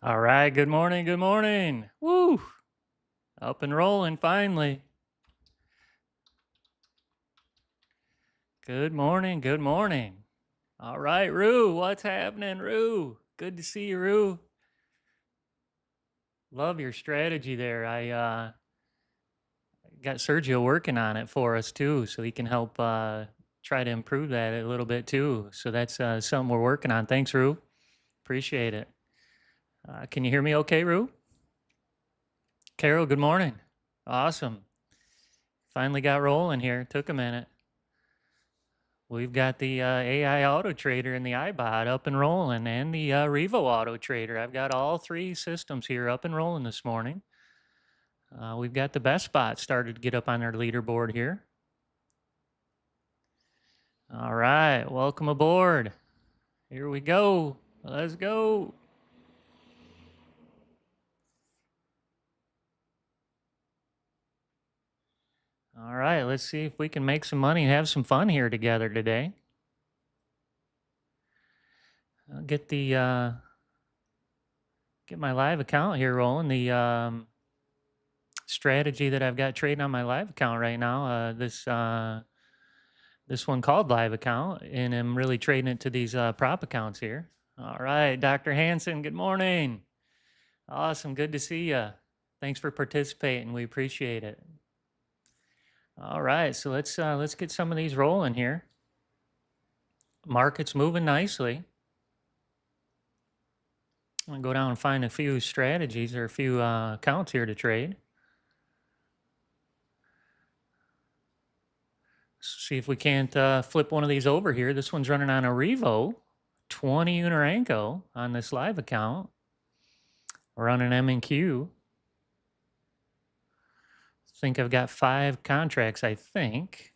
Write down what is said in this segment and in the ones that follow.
All right, good morning, good morning. Woo! Up and rolling finally. Good morning, good morning. All right, Rue, what's happening, Rue? Good to see you, Rue. Love your strategy there. I got Sergio working on it for us too, so he can help try to improve that a little bit too. So that's something we're working on. Thanks, Rue. Appreciate it. Can you hear me okay, Rue? Carol, good morning. Awesome. Finally got rolling here. Took a minute. We've got the AI Auto Trader and the iBot up and rolling, and the Revo Auto Trader. I've got all three systems here up and rolling this morning. We've got the best spot started to get up on our leaderboard here. All right, welcome aboard. Here we go. Let's go. All right, let's see if we can make some money and have some fun here together today. I'll get the get my live account here rolling. The strategy that I've got trading on my live account right now. This one called live account, and I'm really trading it to these prop accounts here. All right, Dr. Hanson, good morning. Awesome, good to see you. Thanks for participating. We appreciate it. All right, so let's get some of these rolling here. Market's moving nicely. I'm gonna go down and find a few strategies or a few accounts here to trade. See if we can't flip one of these over here. This one's running on a Revo, 20 Unarenko on this live account. We're on an M&Q. Think I've got 5 contracts, I think.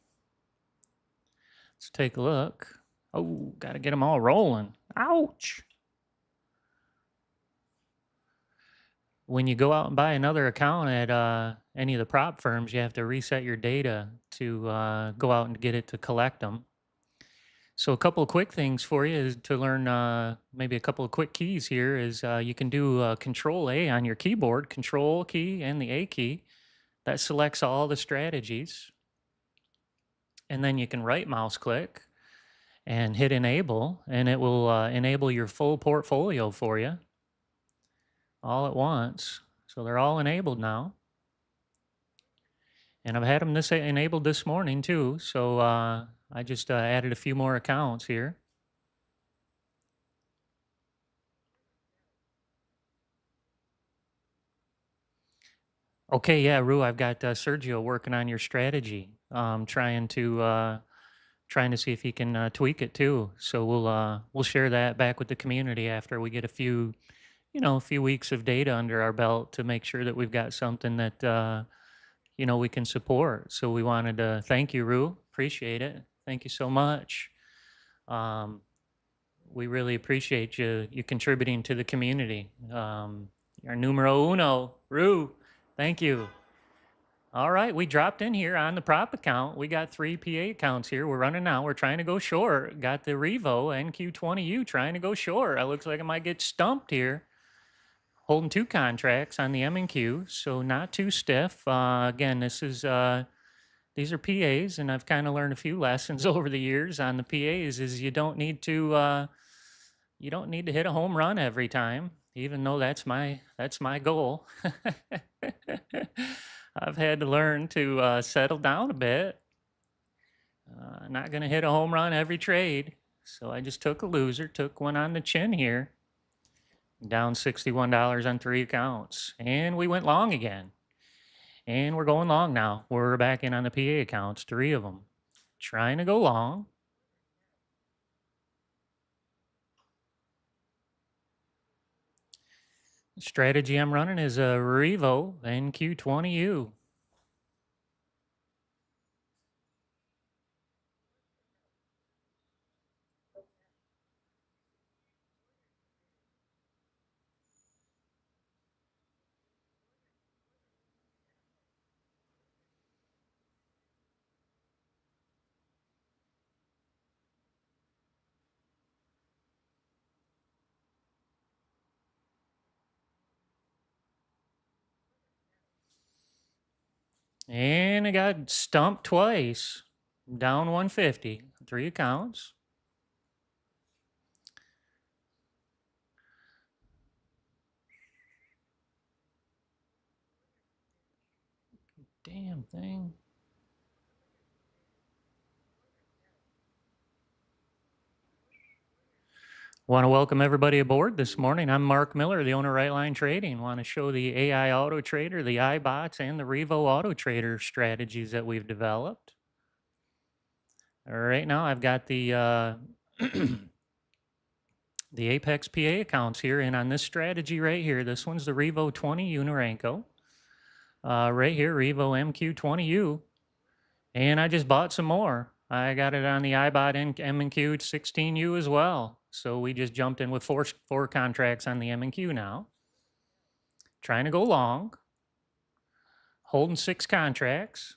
Let's take a look. Oh, got to get them all rolling. Ouch. When you go out and buy another account at any of the prop firms, you have to reset your data to go out and get it to collect them. So a couple of quick things for you is to learn maybe a couple of quick keys here is you can do Control A on your keyboard, Control key and the A key. That selects all the strategies. And then you can right mouse click and hit enable, and it will enable your full portfolio for you all at once. So they're all enabled now. And I've had them enabled this morning too. So I just added a few more accounts here. Okay, yeah, Rue, I've got Sergio working on your strategy, trying to see if he can tweak it too. So we'll share that back with the community after we get a few, a few weeks of data under our belt to make sure that we've got something that we can support. So we wanted to thank you, Rue. Appreciate it. Thank you so much. Um, we really appreciate you contributing to the community. Our numero uno, Rue. Thank you. All right, we dropped in here on the prop account. We got 3 PA accounts here. We're running now. We're trying to go short. Got the Revo NQ20U trying to go short. It looks like I might get stumped here. Holding 2 contracts on the M&Q, so not too stiff. Again, these are PAs, and I've kind of learned a few lessons over the years on the PAs. Is you don't need to hit a home run every time, even though that's my goal. I've had to learn to settle down a bit. Not going to hit a home run every trade. So I just took a loser, took one on the chin here. Down $61 on 3 accounts. And we went long again. And we're going long now. We're back in on the PA accounts, 3 of them. Trying to go long. The strategy I'm running is a Revo NQ20U. And it got stumped twice. Down 150. 3 accounts. Damn thing. Want to welcome everybody aboard this morning. I'm Mark Miller, the owner of Right Line Trading. Want to show the AI Auto Trader, the iBots, and the Revo Auto Trader strategies that we've developed. All right, now I've got the the Apex PA accounts here, and on this strategy right here, this one's the Revo 20 Unoranco. Right here, Revo MQ20U, and I just bought some more. I got it on the iBot M&Q 16U as well. So we just jumped in with four contracts on the M&Q now. Trying to go long, holding 6 contracts.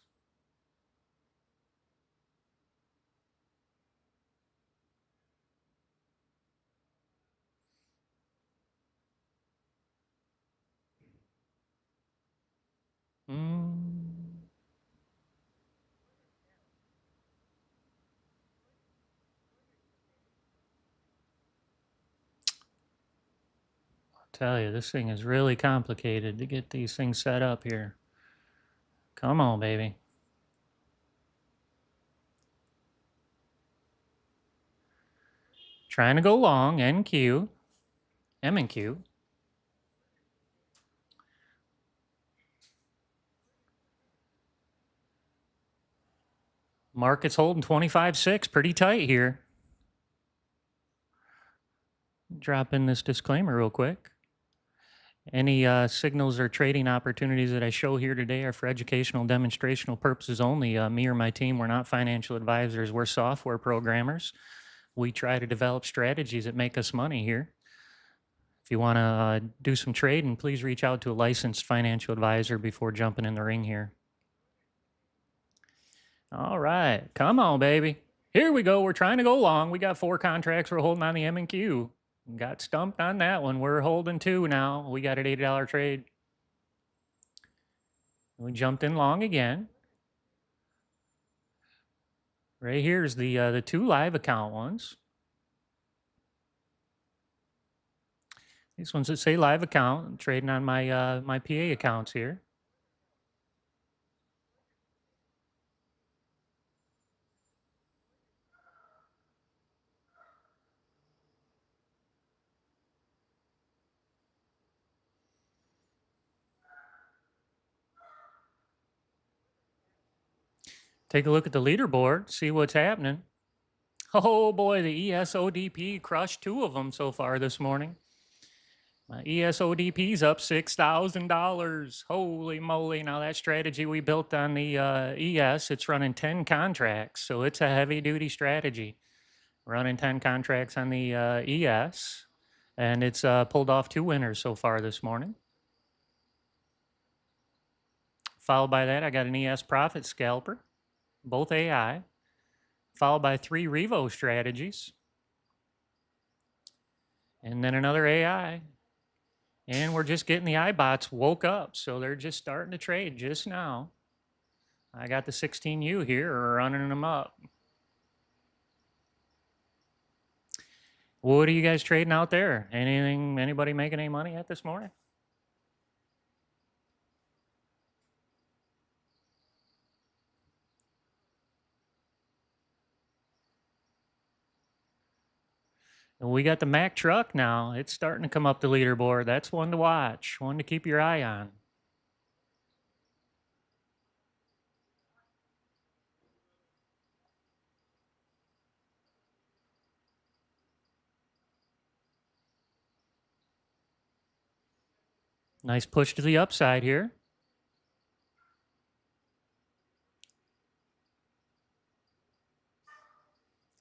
Mm. I'll tell you, this thing is really complicated to get these things set up here. Come on, baby. Trying to go long, NQ, M&Q. Market's holding 25.6, pretty tight here. Drop in this disclaimer real quick. Any signals or trading opportunities that I show here today are for educational demonstrational purposes only. Me or my team, we're not financial advisors. We're software programmers. We try to develop strategies that make us money here. If you want to do some trading, please reach out to a licensed financial advisor before jumping in the ring here. All right, come on, baby. Here we go. We're trying to go long. We got 4 contracts we're holding on the M&Q. Got stumped on that one. We're holding 2 now. We got an $80 trade. We jumped in long again. Right here's the 2 live account ones. These ones that say live account. I'm trading on my my PA accounts here. Take a look at the leaderboard, see what's happening. Oh boy, the ESODP crushed 2 of them so far this morning. My ESODP's up $6,000. Holy moly. Now that strategy we built on the ES, it's running 10 contracts. So it's a heavy duty strategy. Running 10 contracts on the ES. And it's pulled off 2 winners so far this morning. Followed by that, I got an ES profit scalper, both AI. Followed by 3 Revo strategies. And then another AI. And we're just getting the iBots woke up. So they're just starting to trade just now. I got the 16U here running them up. What are you guys trading out there? Anybody making any money at this morning? And we got the Mack truck now. It's starting to come up the leaderboard. That's one to watch, one to keep your eye on. Nice push to the upside here.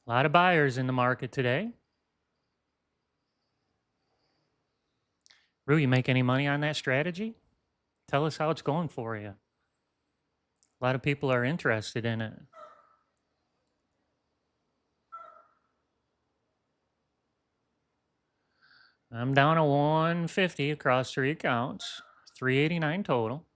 A lot of buyers in the market today. Rue, you make any money on that strategy? Tell us how it's going for you. A lot of people are interested in it. I'm down to 150 across 3 accounts, 389 total.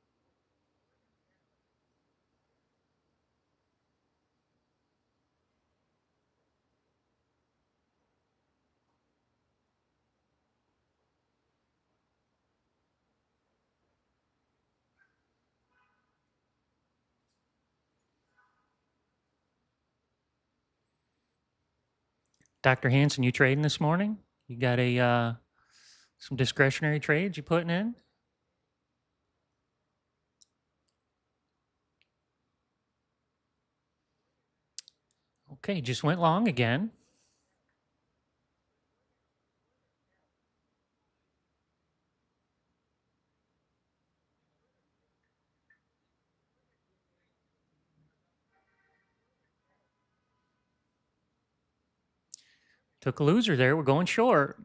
Dr. Hanson, you trading this morning? You got a some discretionary trades you putting in? Okay, just went long again. Took a loser there. We're going short.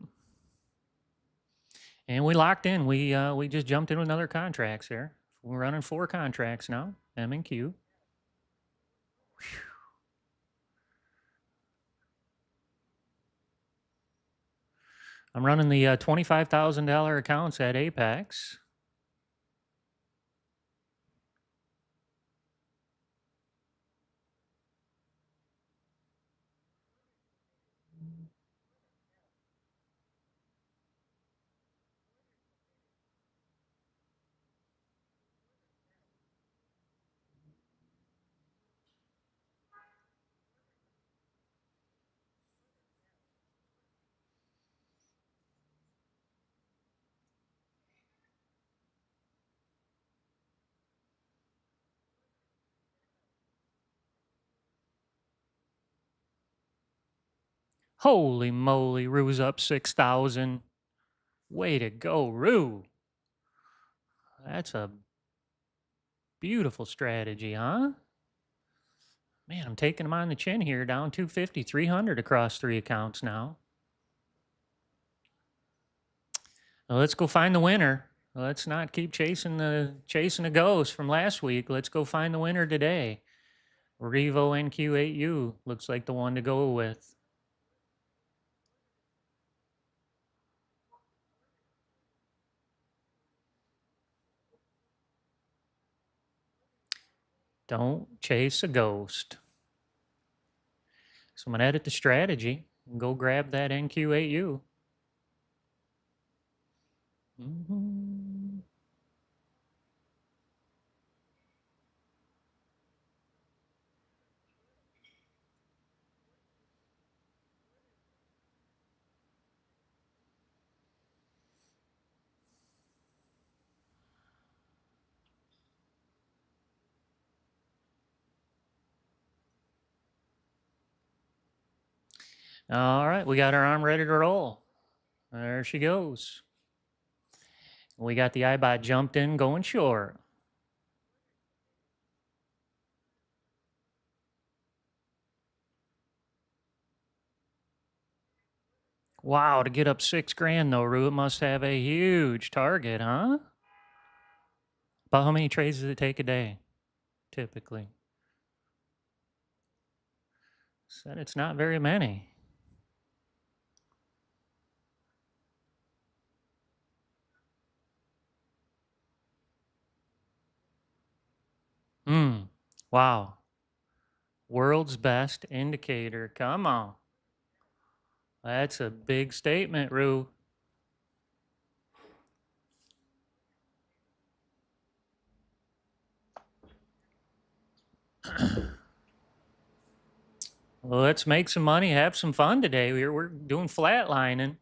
And we locked in. We just jumped into another contracts here. We're running 4 contracts now, M and Q. I'm running the $25,000 accounts at Apex. Holy moly, Rue's up 6,000. Way to go, Rue. That's a beautiful strategy, huh? Man, I'm taking him on the chin here, down 250, 300 across 3 accounts now. Well, let's go find the winner. Let's not keep chasing the ghost from last week. Let's go find the winner today. Revo NQ8U looks like the one to go with. Don't chase a ghost. So I'm gonna edit the strategy and go grab that NQ8U. All right, we got our arm ready to roll. There she goes. We got the iBot jumped in, going short. Wow, to get up 6 grand though, Rue, it must have a huge target, huh? About how many trades does it take a day, typically? Said it's not very many. Wow. World's best indicator. Come on. That's a big statement, Rue. Well, let's make some money, have some fun today. We're doing flatlining.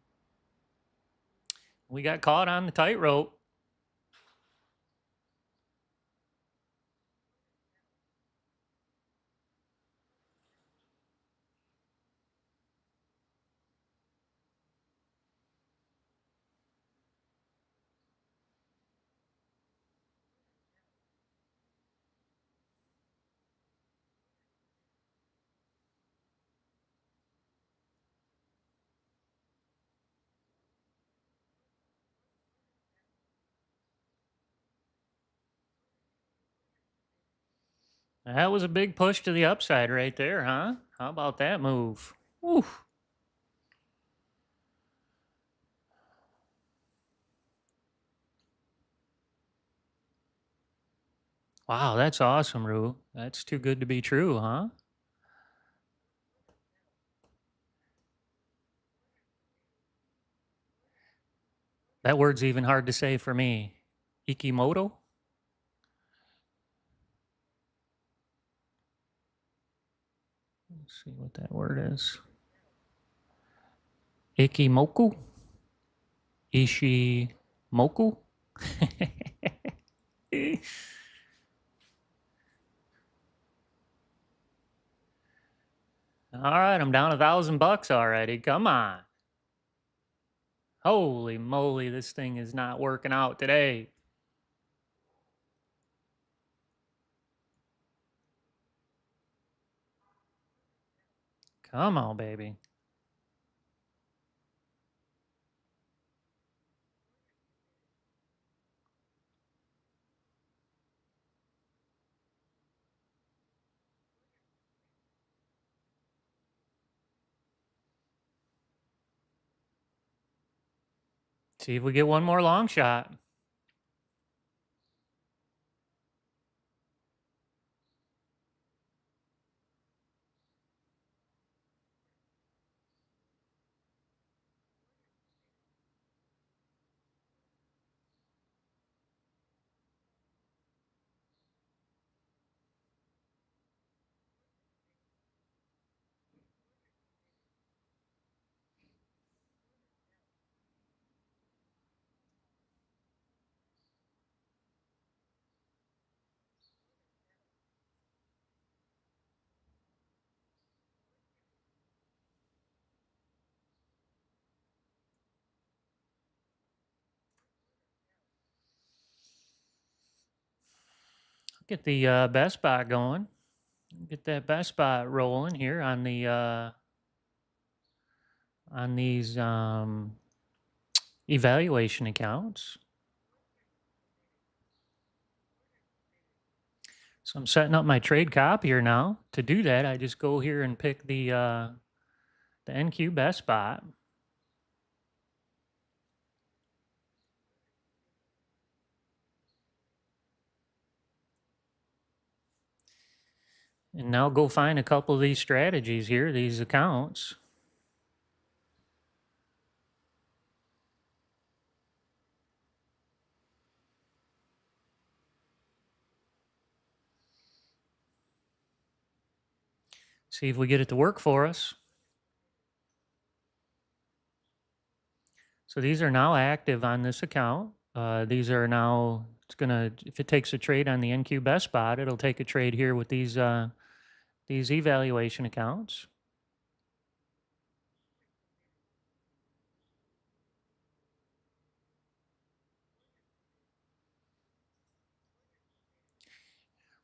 We got caught on the tightrope. That was a big push to the upside right there, huh? How about that move? Oof. Wow, that's awesome, Rue. That's too good to be true, huh? That word's even hard to say for me. Ikimoto? Let's see what that word is. Ikimoku? Ishimoku? All right, I'm down $1,000 already. Come on. Holy moly, this thing is not working out today. Come on, baby. See if we get one more long shot. Get the best spot going. Get that best spot rolling here on the on these evaluation accounts. So I'm setting up my trade copier now. To do that, I just go here and pick the NQ best spot. And now go find a couple of these strategies here, these accounts. See if we get it to work for us. So these are now active on this account. These are now, it's gonna, if it takes a trade on the NQ best spot, it'll take a trade here with these evaluation accounts.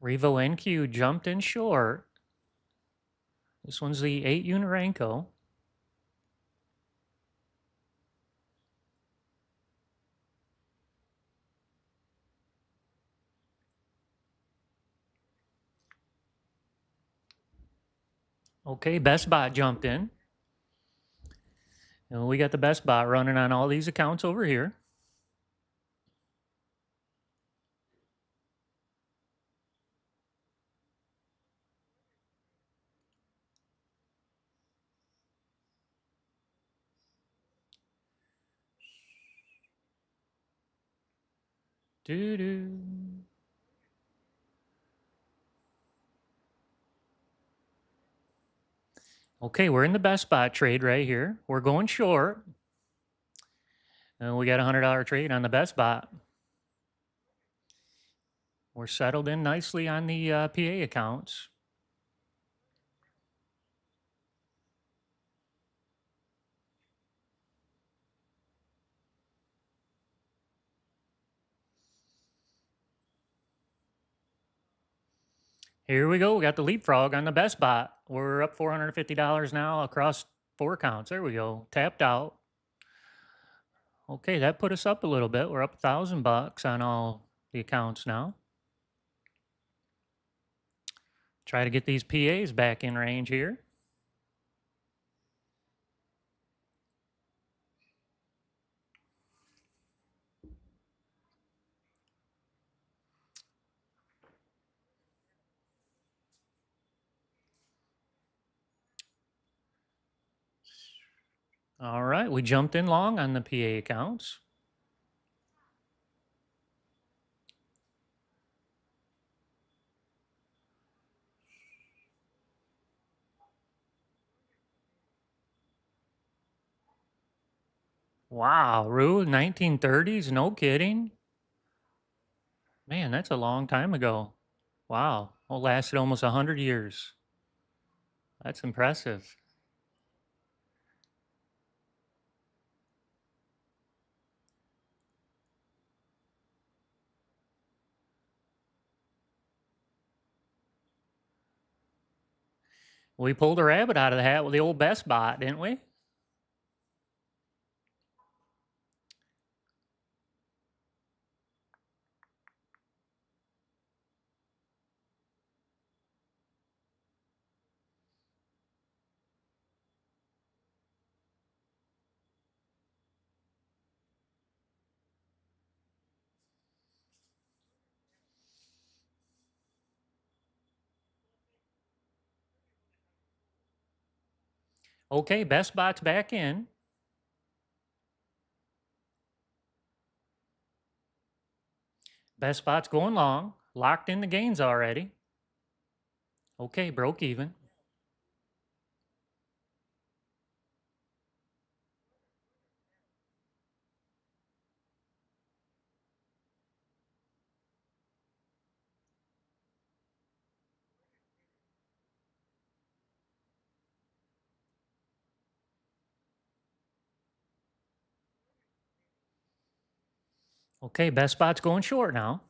Revo NQ jumped in short. This one's the 8-unit Renko. Okay, best bot jumped in. And we got the best bot running on all these accounts over here. Doo-doo. Okay, we're in the best spot trade right here. We're going short. And we got a $100 trade on the best bot. We're settled in nicely on the PA accounts. Here we go. We got the leapfrog on the best bot. We're up $450 now across 4 accounts. There we go. Tapped out. Okay, that put us up a little bit. We're up $1,000 on all the accounts now. Try to get these PAs back in range here. All right, we jumped in long on the PA accounts. Wow, Rue, 1930s? No kidding. Man, that's a long time ago. Wow. Well, lasted almost 100 years. That's impressive. We pulled a rabbit out of the hat with the old Best Bot, didn't we? Okay, Best Bot's back in. Best Bot's going long. Locked in the gains already. Okay, broke even. Okay, Best Bot's going short now.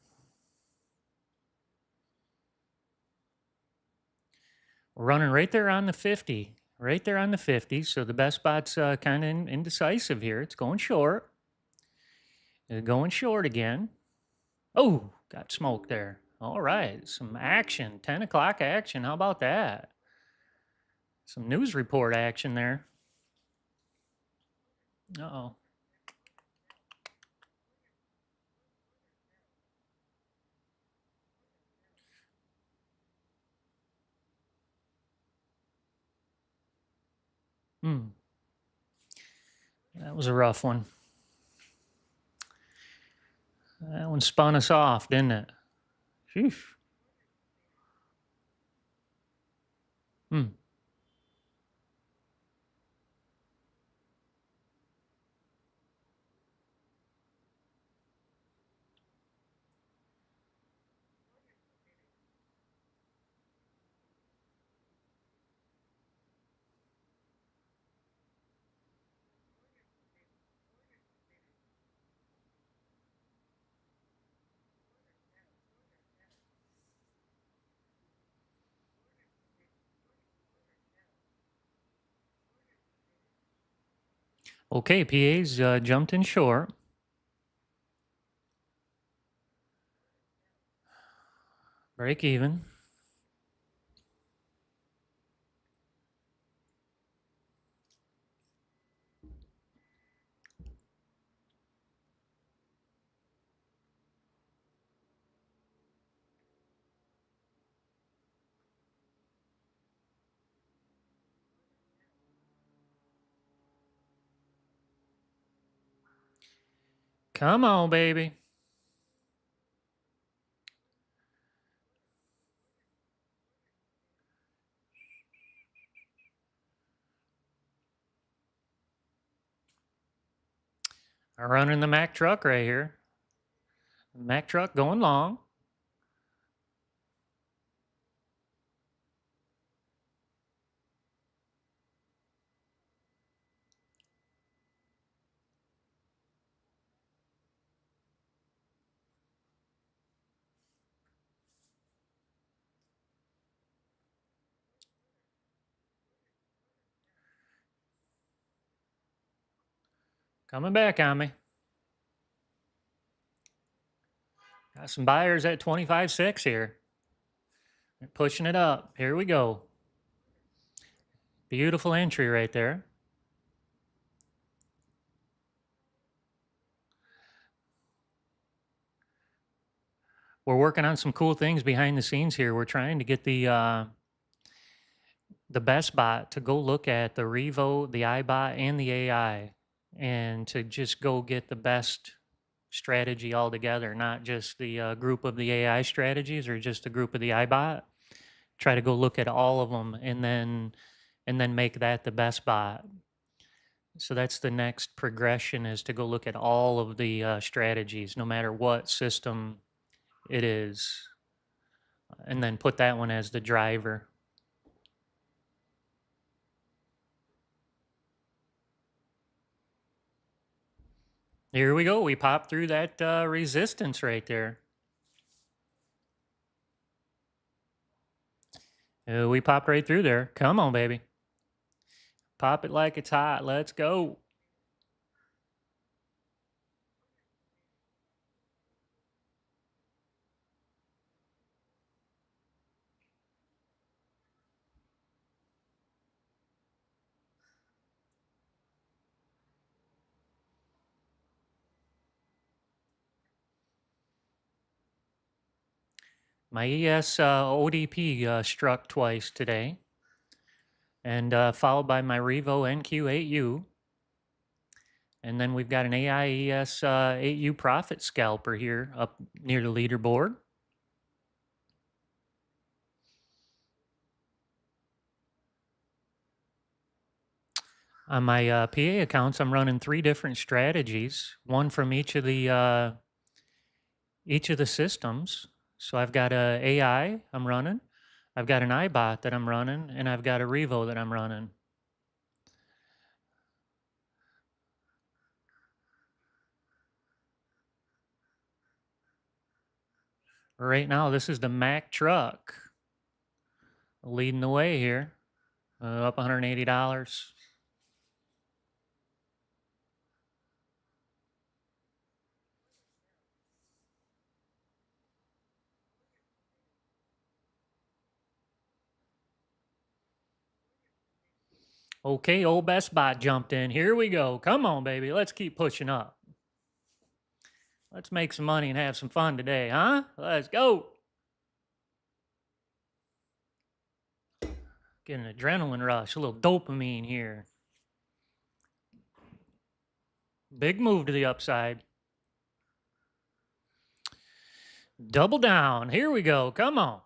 We're running right there on the 50. Right there on the 50. So the Best Bot's kind of indecisive here. It's going short. Going short again. Oh, got smoked there. All right, some action. 10 o'clock action. How about that? Some news report action there. Uh-oh. Hmm. That was a rough one. That one spun us off, didn't it? Sheesh. Hmm. Okay, PA's jumped in short. Break even. Come on, baby. I'm running the Mack truck right here. Mack truck going long. Coming back on me. Got some buyers at 25.6 here. They're pushing it up. Here we go. Beautiful entry right there. We're working on some cool things behind the scenes here. We're trying to get the Best Bot to go look at the Revo, the iBot, and the AI, and to just go get the best strategy altogether, not just the group of the AI strategies or just a group of the iBot. Try to go look at all of them and then make that the Best Bot. So that's the next progression, is to go look at all of the strategies, no matter what system it is, and then put that one as the driver. Here we go. We popped through that resistance right there. We popped right through there. Come on, baby. Pop it like it's hot. Let's go. My ES ODP struck twice today, and followed by my Revo NQ8U. And then we've got an AIES 8U profit scalper here up near the leaderboard. On my PA accounts, I'm running 3 different strategies, one from each of the systems. So I've got a AI I'm running, I've got an iBot that I'm running, and I've got a Revo that I'm running. Right now, this is the Mack truck leading the way here, up $180. Okay, old Best Bot jumped in. Here we go. Come on, baby. Let's keep pushing up. Let's make some money and have some fun today, huh? Let's go. Get an adrenaline rush, a little dopamine here. Big move to the upside. Double down. Here we go. Come on.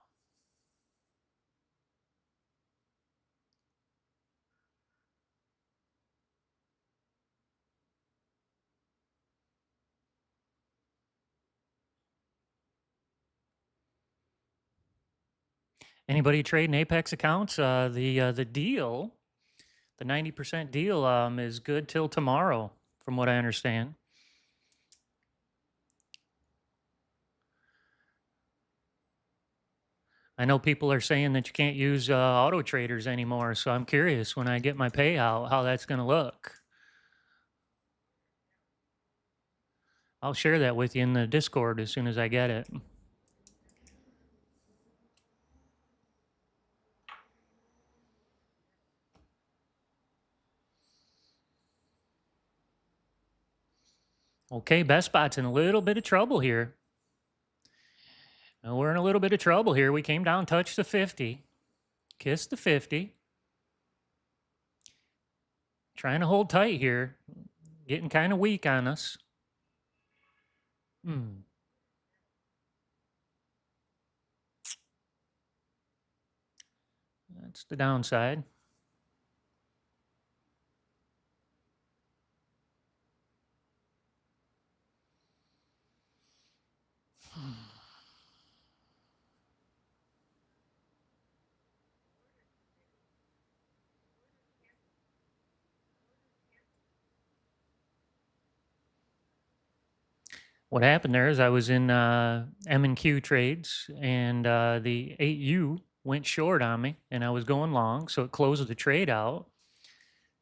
Anybody trading Apex accounts? The deal, the 90% deal, is good till tomorrow, from what I understand. I know people are saying that you can't use auto traders anymore, so I'm curious when I get my payout how that's going to look. I'll share that with you in the Discord as soon as I get it. Okay, Best Bot's in a little bit of trouble here. We're in a little bit of trouble here. We came down, touched the 50, kissed the 50. Trying to hold tight here. Getting kind of weak on us. That's the downside. What happened there is I was in M&Q trades, and the 8U went short on me, and I was going long, so it closed the trade out.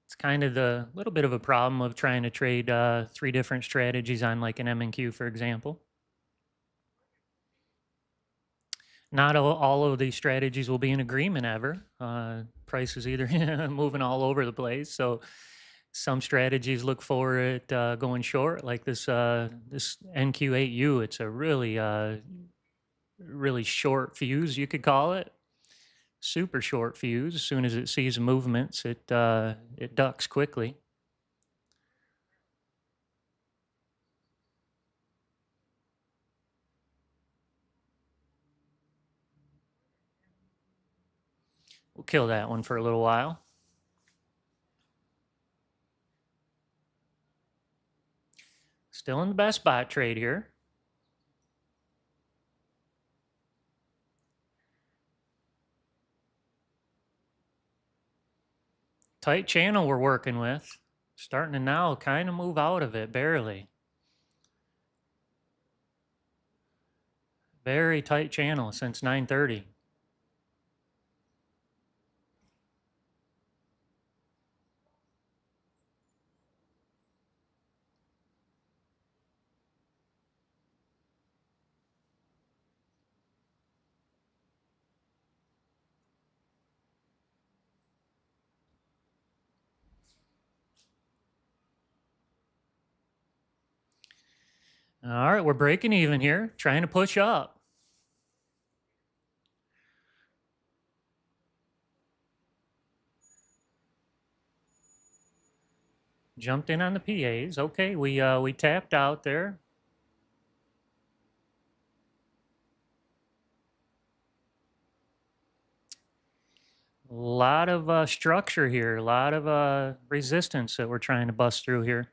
It's kind of the little bit of a problem of trying to trade 3 different strategies on like an M&Q, for example. Not all of these strategies will be in agreement ever. Price is either moving all over the place, so some strategies look for it going short, like this this NQ8U. It's a really short fuse, you could call it. Super short fuse. As soon as it sees movements, it ducks quickly. We'll kill that one for a little while. Still in the best spot trade here. Tight channel we're working with. Starting to now kind of move out of it, barely. Very tight channel since 9:30. All right, we're breaking even here, trying to push up. Jumped in on the PAs. Okay, we tapped out there. A lot of structure here, a lot of resistance that we're trying to bust through here.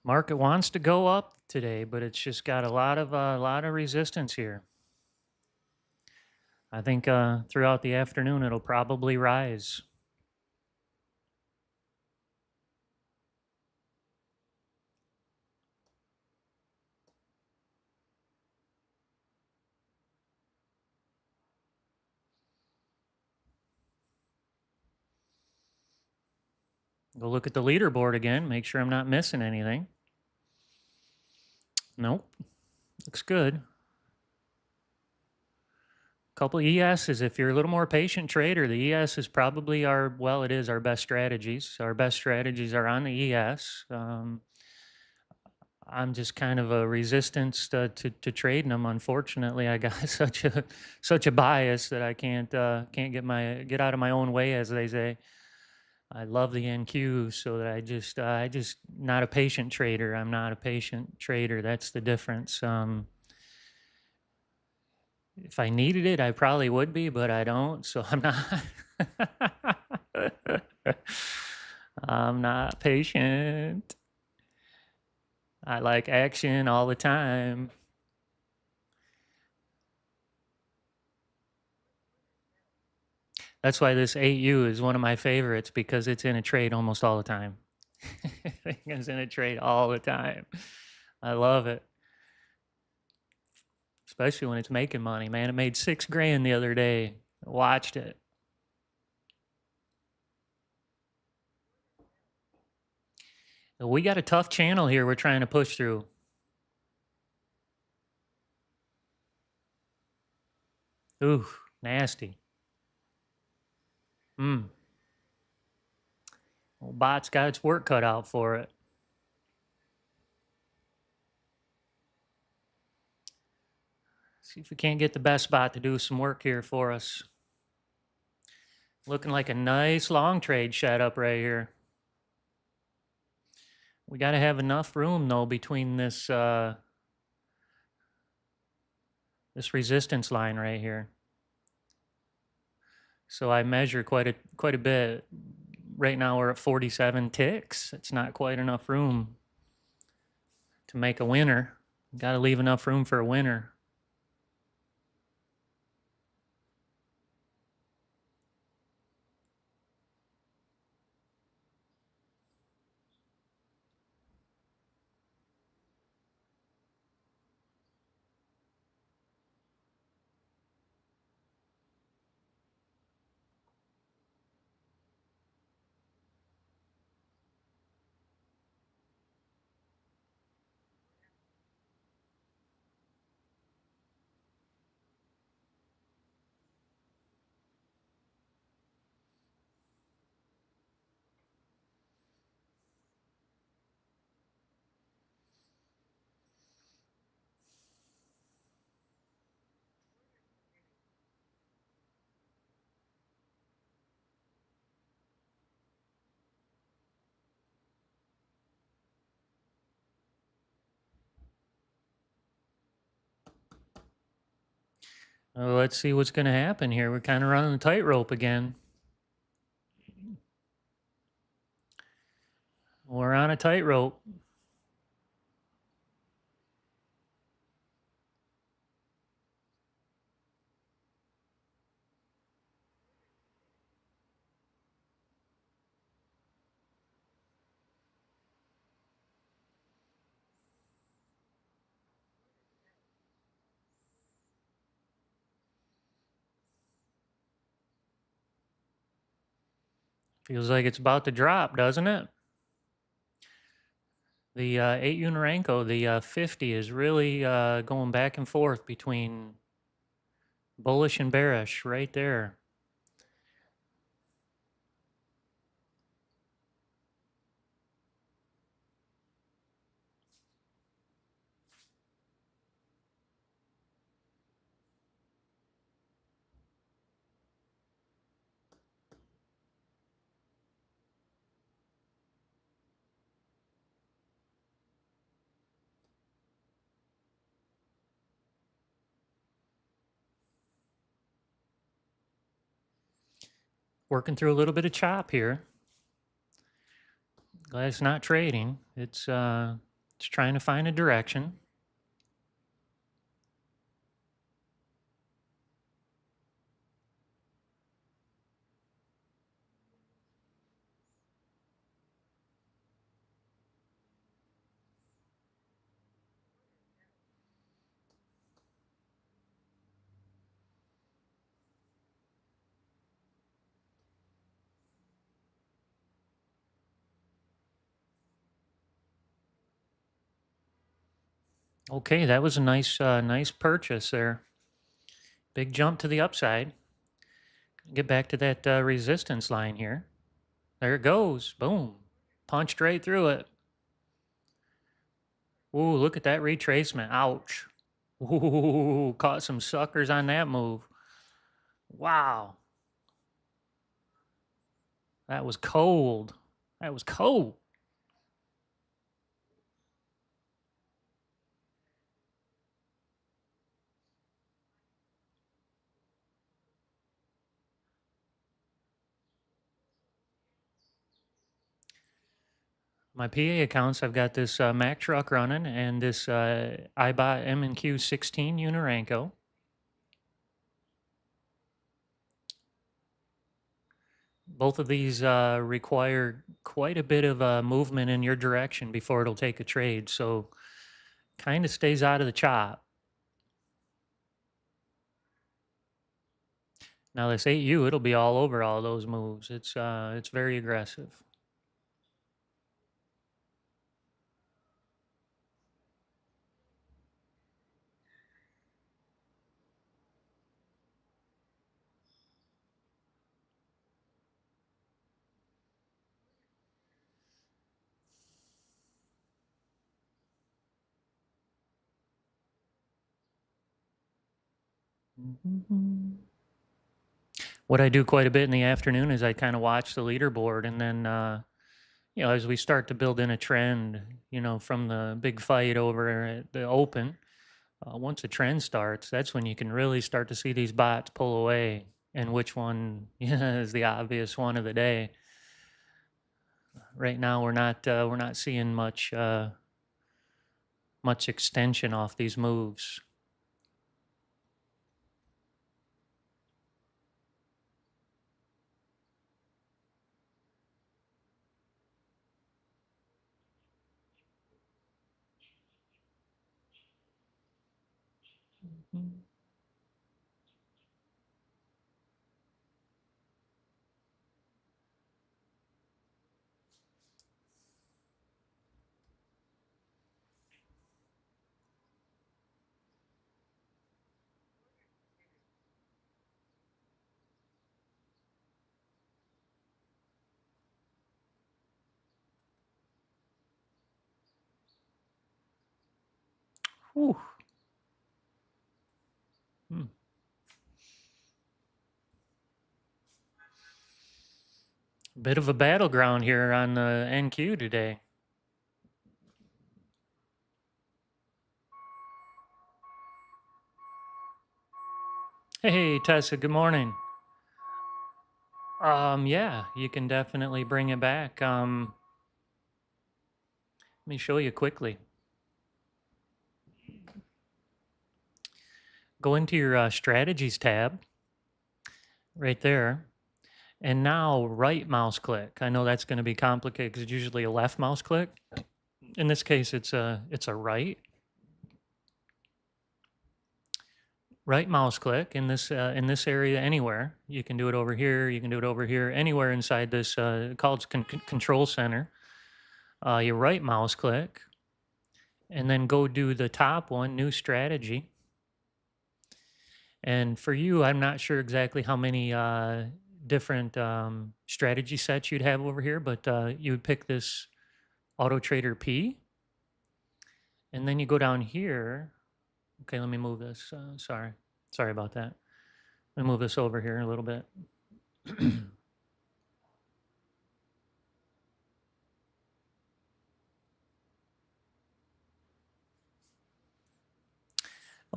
Market wants to go up today, but it's just got a lot of resistance here. I think throughout the afternoon it'll probably rise. Go look at the leaderboard again, make sure I'm not missing anything. Nope, looks good. Couple ESs. If you're a little more patient trader, the ES is probably it is our best strategies. Our best strategies are on the ES. I'm just kind of a resistance to trading them. Unfortunately, I got such a bias that I can't get out of my own way, as they say. I love the NQ, so that I just not a patient trader. I'm not a patient trader. That's the difference. If I needed it, I probably would be, but I don't, so I'm not. I'm not patient. I like action all the time. That's why this 8U is one of my favorites, because it's in a trade almost all the time. It's in a trade all the time. I love it. Especially when it's making money, man. It made $6,000 the other day. Watched it. We got a tough channel here we're trying to push through. Ooh, nasty. Well, bot's got its work cut out for it. See if we can't get the best bot to do some work here for us. Looking like a nice long trade set up right here. We got to have enough room though between this this resistance line right here. So I measure quite a bit. Right now we're at 47 ticks. It's not quite enough room to make a winner. Got to leave enough room for a winner. Well, let's see what's going to happen here. We're kind of running the tightrope again. We're on a tightrope. Feels like it's about to drop, doesn't it? The 8 Unarenko, the 50 is really going back and forth between bullish and bearish right there. Working through a little bit of chop here. Glad it's not trading. It's trying to find a direction. Okay, that was a nice purchase there. Big jump to the upside. Get back to that resistance line here. There it goes. Boom. Punched right through it. Ooh, look at that retracement. Ouch. Ooh, caught some suckers on that move. Wow. That was cold. That was cold. My PA accounts, I've got this Mack truck running and this iBot M&Q 16 Unarenko. Both of these require quite a bit of movement in your direction before it'll take a trade. So kind of stays out of the chop. Now this 8U, it'll be all over all those moves. It's very aggressive. What I do quite a bit in the afternoon is I kind of watch the leaderboard, and then as we start to build in a trend, from the big fight over at the Open, once a trend starts, that's when you can really start to see these bots pull away, and which one is the obvious one of the day. Right now, we're not seeing much extension off these moves. Whew. Hmm. Bit of a battleground here on the NQ today. Hey, Tessa, good morning. Yeah, you can definitely bring it back. Let me show you quickly. Go into your strategies tab right there. And now right mouse click. I know that's going to be complicated because it's usually a left mouse click. In this case, it's a right mouse click in this area anywhere. You can do it over here. You can do it over here. Anywhere inside this called control center. You right mouse click, and then go do the top one, new strategy. And for you, I'm not sure exactly how many different strategy sets you'd have over here, but you would pick this Auto Trader P, and then you go down here. Okay, let me move this. Sorry about that. Let me move this over here a little bit.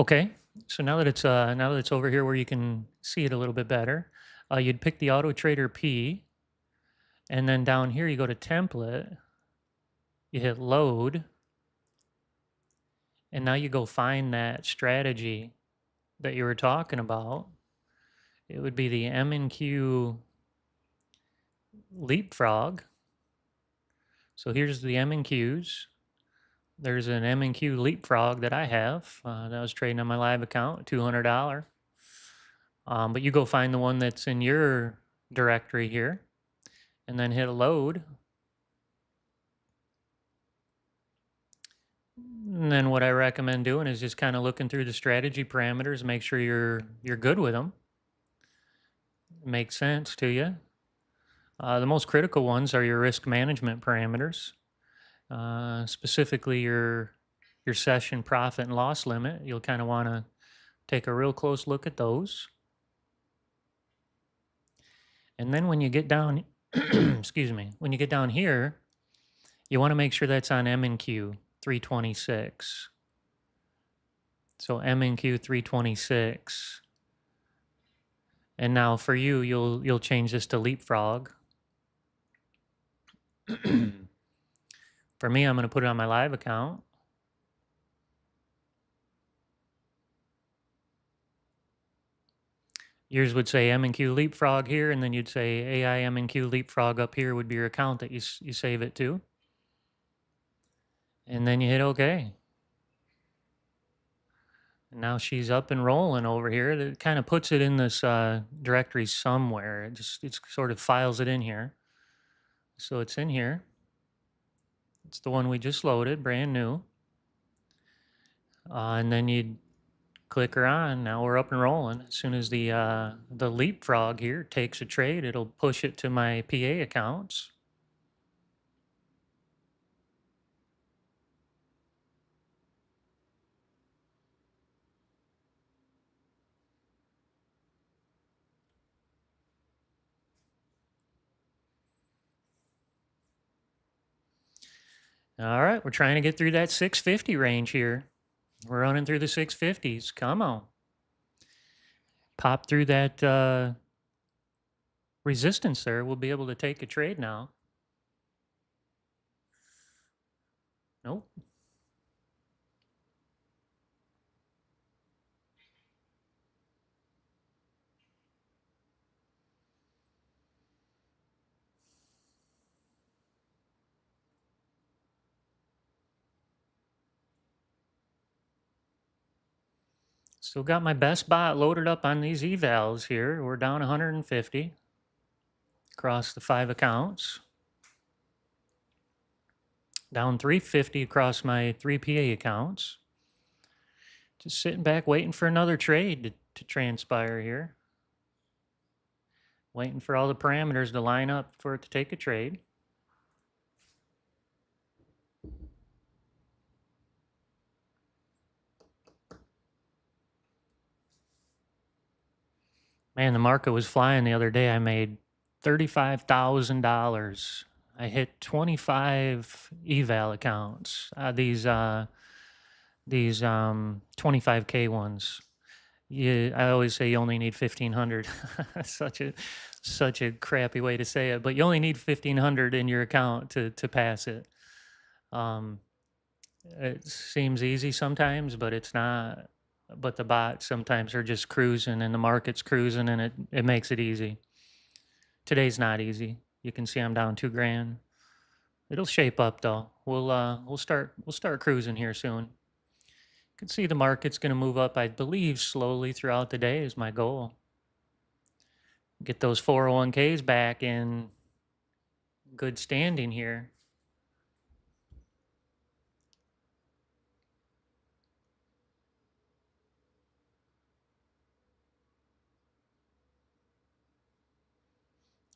Okay, so now that it's over here where you can see it a little bit better, you'd pick the Auto Trader P, and then down here you go to Template, you hit Load, and now you go find that strategy that you were talking about. It would be the M&Q Leapfrog. So here's the M&Qs. There's an M&Q Leapfrog that I have. That was trading on my live account, $200. But you go find the one that's in your directory here, and then hit load. And then what I recommend doing is just kind of looking through the strategy parameters, make sure you're good with them. Makes sense to you. The most critical ones are your risk management parameters, specifically your session profit and loss limit. You'll kind of want to take a real close look at those. And then when you get down, excuse me, when you get down here, you want to make sure that's on M&Q 326. So M&Q 326. And now for you, you'll change this to Leapfrog. For me, I'm going to put it on my live account. Yours would say M&Q Leapfrog here, and then you'd say AI M&Q Leapfrog up here would be your account that you save it to. And then you hit OK. And now she's up and rolling over here. It kind of puts it in this directory somewhere. It sort of files it in here. So it's in here. It's the one we just loaded, brand new. And then you'd click her on. Now we're up and rolling. As soon as the Leapfrog here takes a trade, it'll push it to my PA accounts. All right, we're trying to get through that 650 range here. We're running through the 650s. Come on. Pop through that resistance there. We'll be able to take a trade now. Nope. Still got my best bot loaded up on these evals here. We're down 150 across the 5 accounts. Down 350 across my 3 PA accounts. Just sitting back waiting for another trade to transpire here. Waiting for all the parameters to line up for it to take a trade. Man, the market was flying the other day. I made $35,000. I hit 25 eval accounts. These 25K ones. Yeah, I always say you only need 1,500. Such a crappy way to say it, but you only need 1,500 in your account to pass it. Um, it seems easy sometimes, but it's not. But the bots sometimes are just cruising, and the market's cruising, and it makes it easy. Today's not easy. You can see I'm down 2 grand. It'll shape up though. We'll start cruising here soon. You can see the market's going to move up, I believe, slowly throughout the day is my goal. Get those 401ks back in good standing here.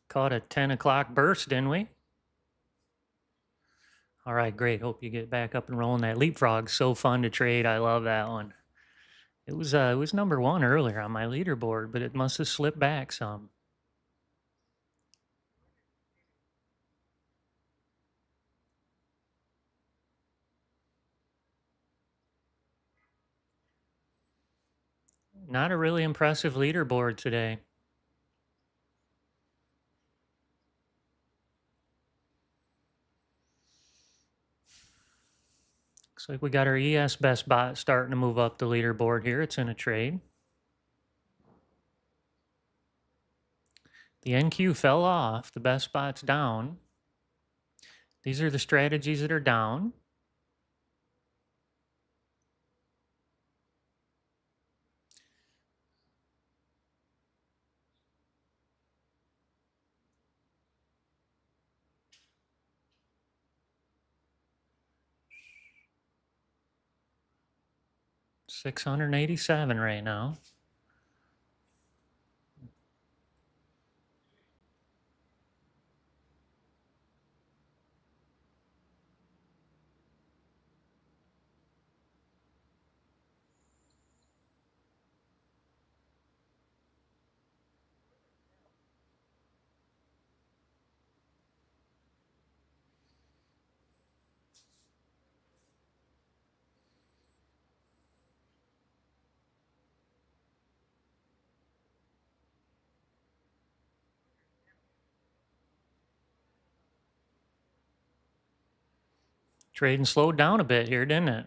Caught a 10 o'clock burst, didn't we? All right, great. Hope you get back up and rolling. That leapfrog's so fun to trade. I love that one. It was number one earlier on my leaderboard, but it must have slipped back some. Not a really impressive leaderboard today. Looks like we got our ES best bot starting to move up the leaderboard here. It's in a trade. The NQ fell off. The best bot's down. These are the strategies that are down. $687 right now. Trading slowed down a bit here, didn't it?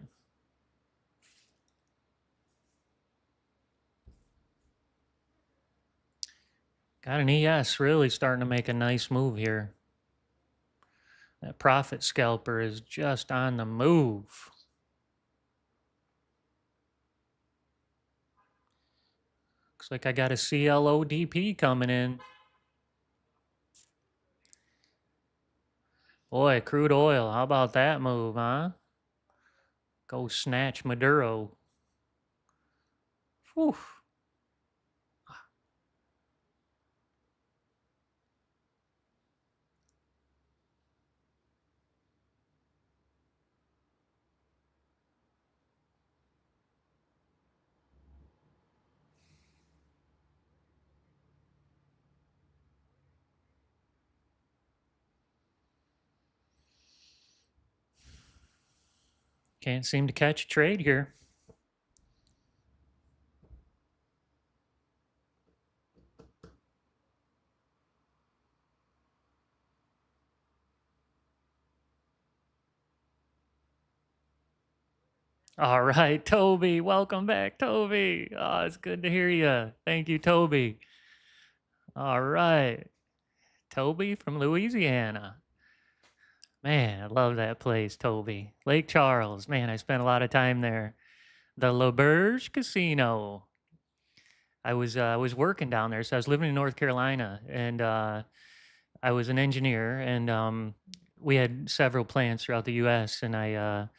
Got an ES really starting to make a nice move here. That profit scalper is just on the move. Looks like I got a CLODP coming in. Boy, crude oil. How about that move, huh? Go snatch Maduro. Whew. Can't seem to catch a trade here. All right, Toby. Welcome back, Toby. Oh, it's good to hear you. Thank you, Toby. All right. Toby from Louisiana. Man, I love that place, Toby. Lake Charles. Man, I spent a lot of time there. The L'Auberge Casino. I was working down there, so I was living in North Carolina, and I was an engineer, and we had several plants throughout the U.S. And I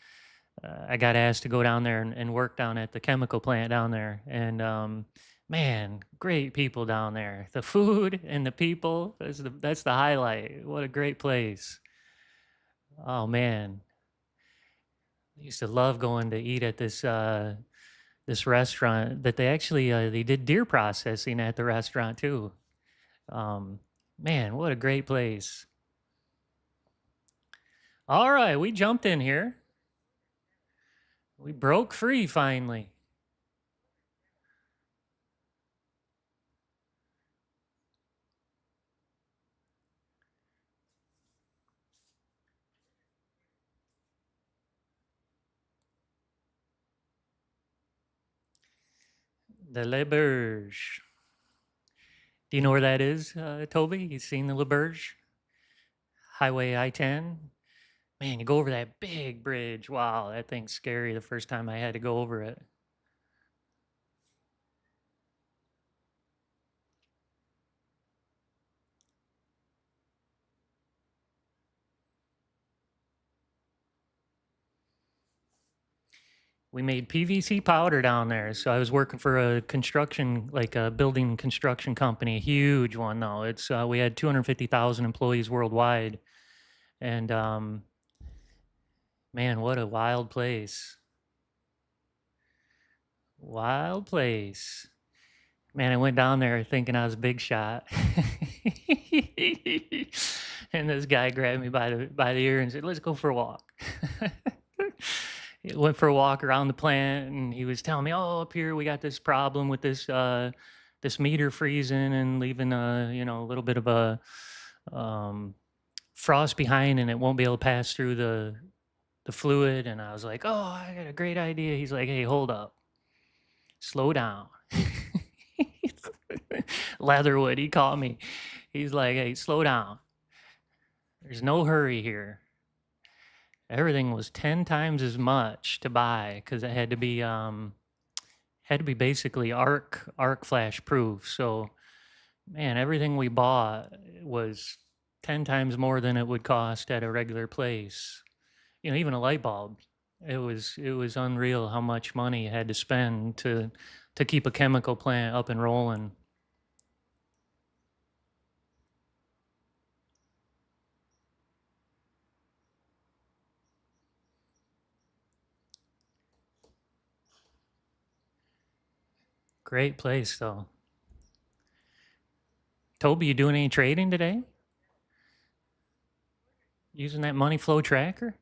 got asked to go down there and work down at the chemical plant down there, and man, great people down there. The food and the people, that's the highlight. What a great place. Oh man, I used to love going to eat at this restaurant that they actually they did deer processing at the restaurant too. Um, Man, what a great place. All right, we jumped in here. We broke free finally. The Le Berge. Do you know where that is, Toby? You seen the Le Berge? Highway I-10? Man, you go over that big bridge. Wow, that thing's scary the first time I had to go over it. We made PVC powder down there. So I was working for a construction, like a building construction company, a huge one though. It's we had 250,000 employees worldwide, and man, what a wild place! Wild place. Man, I went down there thinking I was a big shot, and this guy grabbed me by the ear and said, "Let's go for a walk." Went for a walk around the plant, and he was telling me, "Oh, up here we got this problem with this meter freezing and leaving a little bit of a um, frost behind, and it won't be able to pass through the fluid." And I was like, "Oh, I got a great idea." He's like, "Hey, hold up, slow down." Leatherwood, he caught me. He's like, "Hey, slow down. There's no hurry here." Everything was 10 times as much to buy because it had to be basically arc flash proof. So man, everything we bought was 10 times more than it would cost at a regular place. Even a light bulb. It was unreal how much money you had to spend to keep a chemical plant up and rolling. Great place though. Toby, you doing any trading today? Using that money flow tracker?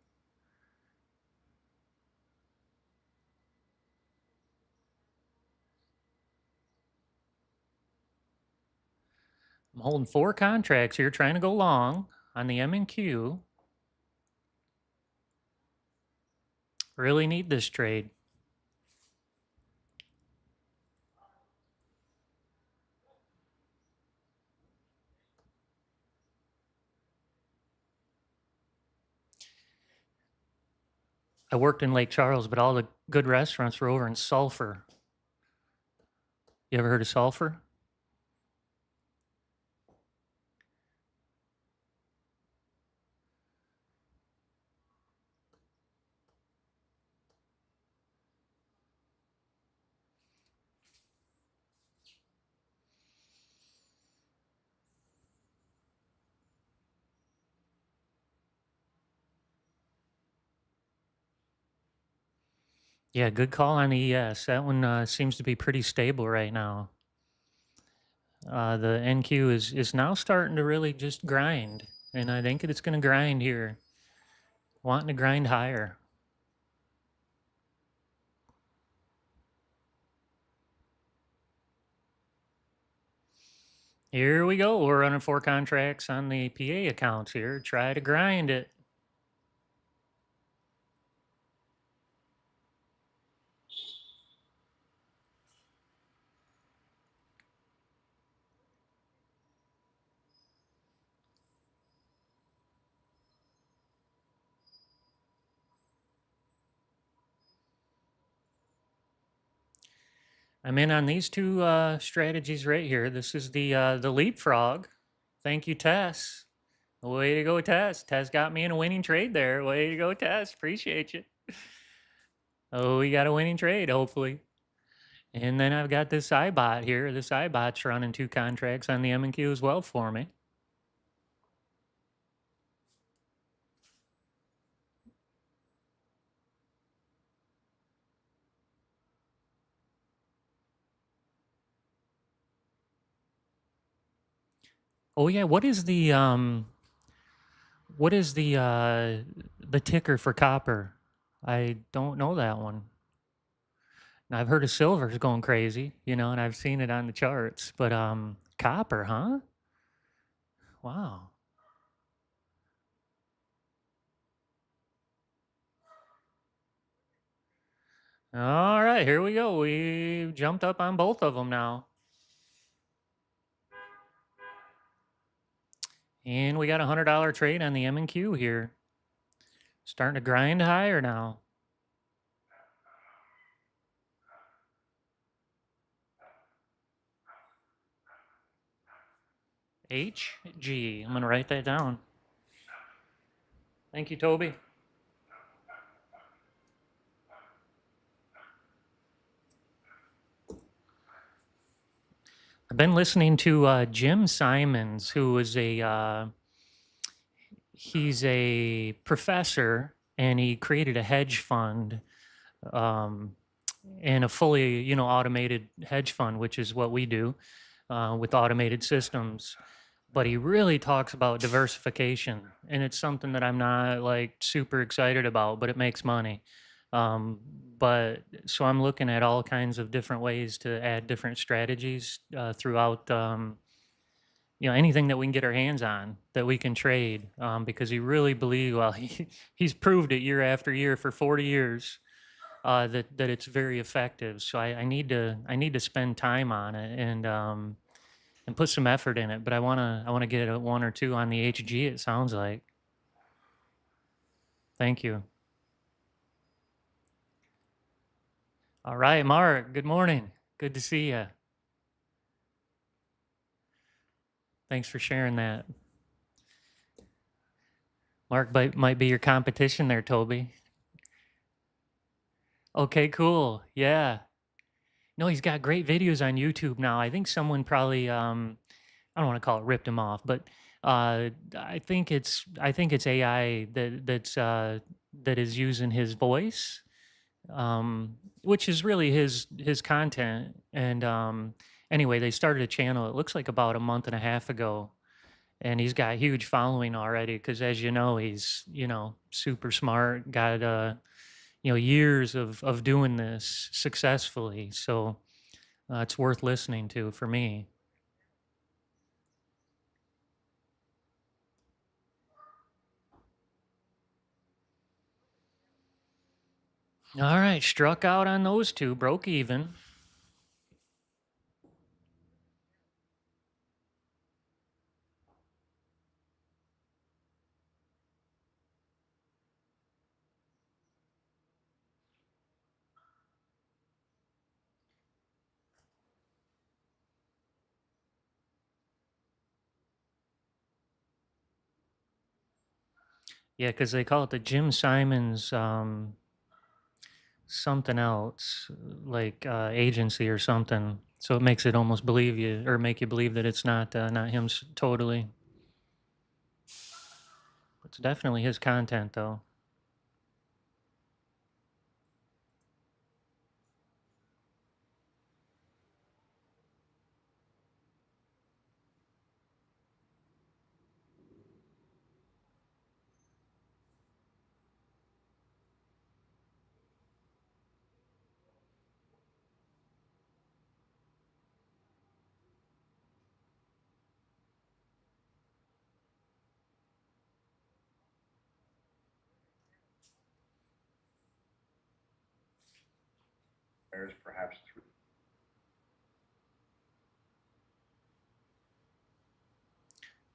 I'm holding 4 contracts here, trying to go long on the M and Q. Really need this trade. I worked in Lake Charles, but all the good restaurants were over in Sulphur. You ever heard of Sulphur? Yeah, good call on ES. That one seems to be pretty stable right now. The NQ is now starting to really just grind, and I think it's going to grind here, wanting to grind higher. Here we go. We're running 4 contracts on the PA accounts here. Try to grind it. I'm in on these two strategies right here. This is the leapfrog. Thank you, Tess. Way to go, Tess. Tess got me in a winning trade there. Way to go, Tess. Appreciate you. Oh, we got a winning trade, hopefully. And then I've got this iBot here. This iBot's running 2 contracts on the M&Q as well for me. Oh yeah, what is the ticker for copper? I don't know that one. Now, I've heard of silver's going crazy, and I've seen it on the charts, but copper, huh? Wow. All right, here we go. We jumped up on both of them now. And we got a $100 trade on the M&Q here. Starting to grind higher now. HG. I'm going to write that down. Thank you, Toby. I've been listening to Jim Simons, who is he's a professor, and he created a hedge fund, um, and a fully, automated hedge fund, which is what we do with automated systems. But he really talks about diversification, and it's something that I'm not like super excited about, but it makes money. Um, but so I'm looking at all kinds of different ways to add different strategies throughout, anything that we can get our hands on that we can trade, because he really believe, well, he's proved it year after year for 40 years, that it's very effective. So I need to spend time on it, and put some effort in it. But I wanna get a one or two on the HG. It sounds like. Thank you. All right, Mark. Good morning. Good to see you. Thanks for sharing that. Mark might be your competition there, Toby. Okay, cool. Yeah. No, he's got great videos on YouTube now. I think someone probably I don't want to call it ripped him off, but I think it's AI that is using his voice, which is really his content. And anyway, they started a channel. It looks like about a month and a half ago, and he's got a huge following already. Because as you know, he's super smart. Got years of doing this successfully. So it's worth listening to for me. All right, struck out on those two, broke even. Yeah, because they call it the Jim Simons something else, like agency or something. So it makes it almost believe you, or make you believe that it's not him totally. It's definitely his content, though.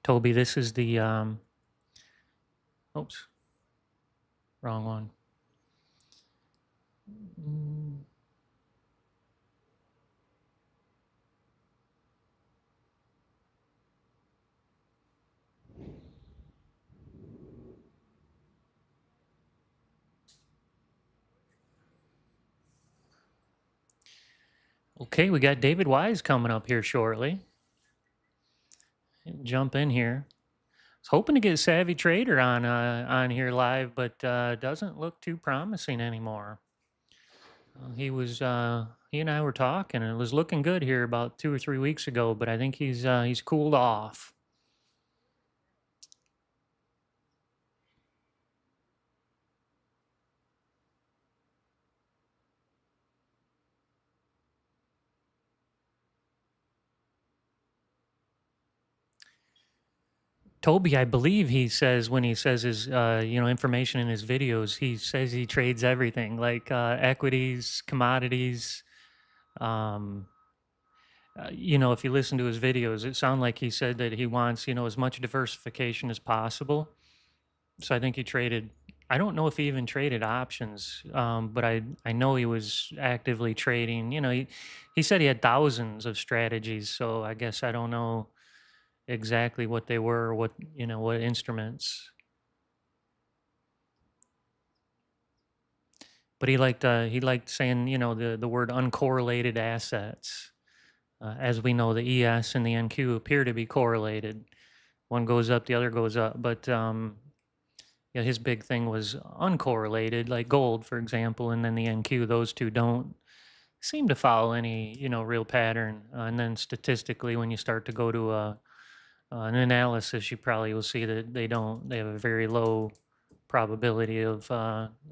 Toby, this is the oops, wrong one. Mm, Okay, we got David Wise coming up here shortly. Jump in here. Was hoping to get Savvy Trader on here live, but doesn't look too promising anymore. He and I were talking, and it was looking good here about 2 or 3 weeks ago, but I think he's cooled off. Toby, I believe he says when he says his information in his videos, he says he trades everything like equities, commodities. Um, if you listen to his videos, it sounds like he said that he wants as much diversification as possible. So I think he traded. I don't know if he even traded options, but I know he was actively trading. He said he had thousands of strategies. So I guess I don't know exactly what they were, what instruments. But he liked saying the word uncorrelated assets. As we know, the ES and the NQ appear to be correlated. One goes up, the other goes up. But yeah, his big thing was uncorrelated, like gold, for example, and then the NQ. Those two don't seem to follow any real pattern. And then statistically, when you start to go to an analysis, you probably will see that they don't. They have a very low probability of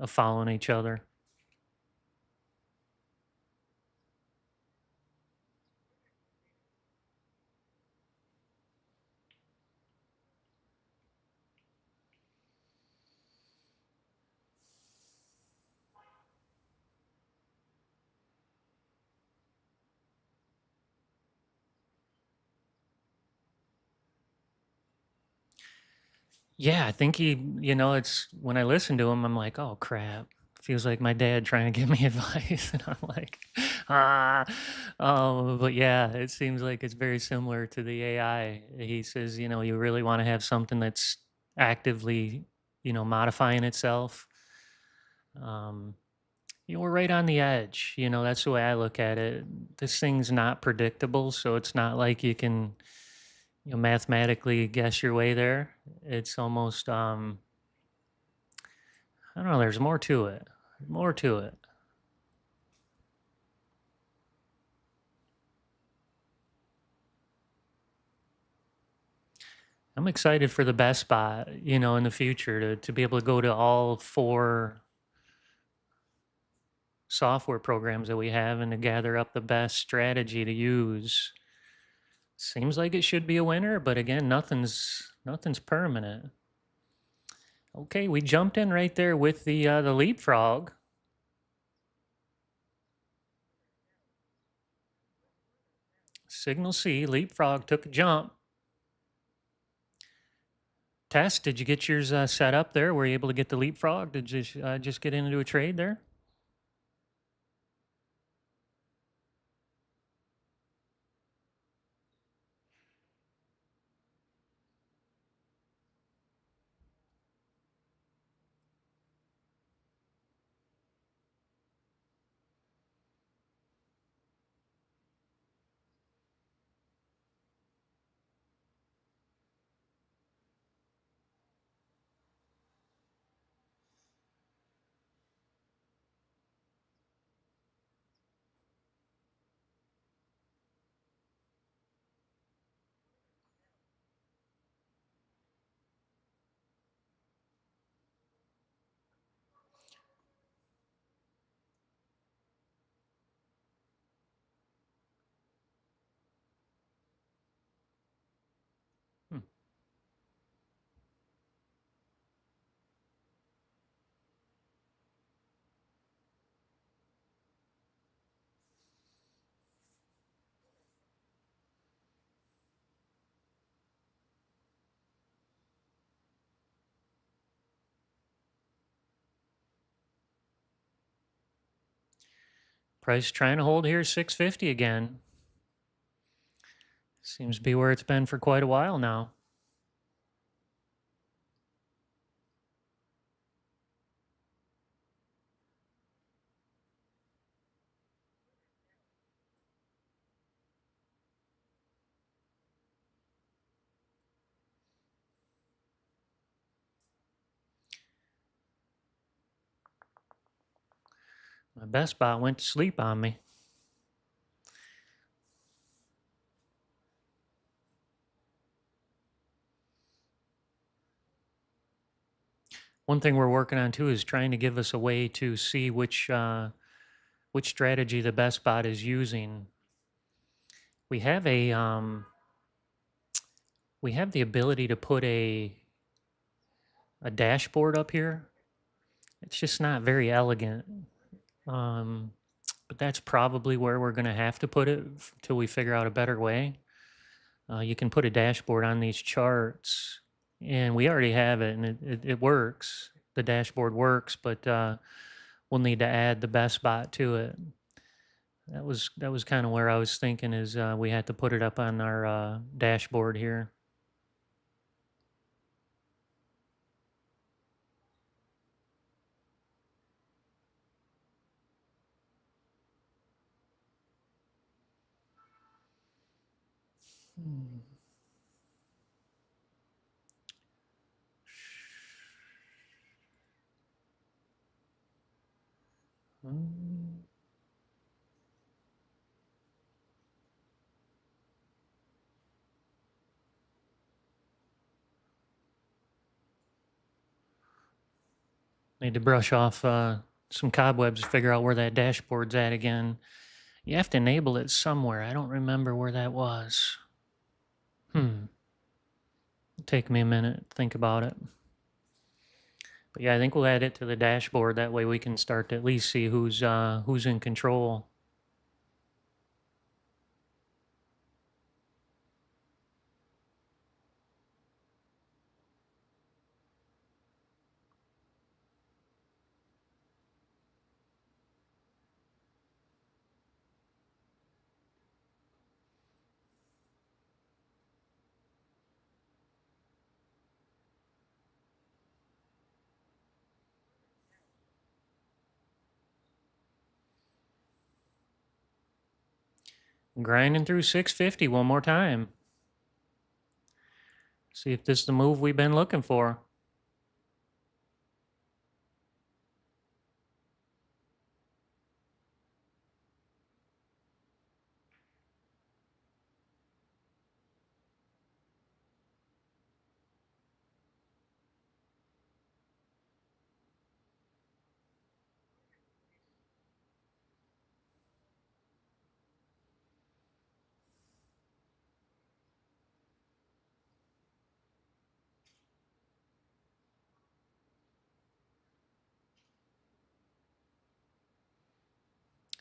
following each other. Yeah, I think it's when I listen to him, I'm like, oh crap. Feels like my dad trying to give me advice. And I'm like, ah. But yeah, it seems like it's very similar to the AI. He says, you really want to have something that's actively, modifying itself. Um, we're right on the edge. That's the way I look at it. This thing's not predictable, so it's not like you can mathematically guess your way there. It's almost I don't know, there's more to it. More to it. I'm excited for the best spot, in the future to be able to go to all four software programs that we have and to gather up the best strategy to use. Seems like it should be a winner, but again, nothing's permanent. Okay, we jumped in right there with the leapfrog. Signal C, leapfrog took a jump. Tess, did you get yours set up there? Were you able to get the leapfrog? Did you just get into a trade there? Hmm. Price trying to hold here 650 again. Seems to be where it's been for quite a while now. My best spot went to sleep on me. One thing we're working on too is trying to give us a way to see which strategy the best spot is using. We have we have the ability to put a dashboard up here. It's just not very elegant. Um, but that's probably where we're going to have to put it till we figure out a better way. You can put a dashboard on these charts, and we already have it, and it works. The dashboard works, but we'll need to add the best spot to it. That was kind of where I was thinking is we had to put it up on our dashboard here. Hmm. Hmm. Need to brush off some cobwebs to figure out where that dashboard's at again. You have to enable it somewhere. I don't remember where that was. Take me a minute to think about it. But yeah, I think we'll add it to the dashboard. That way we can start to at least see who's in control. Grinding through 650 one more time. See if this is the move we've been looking for.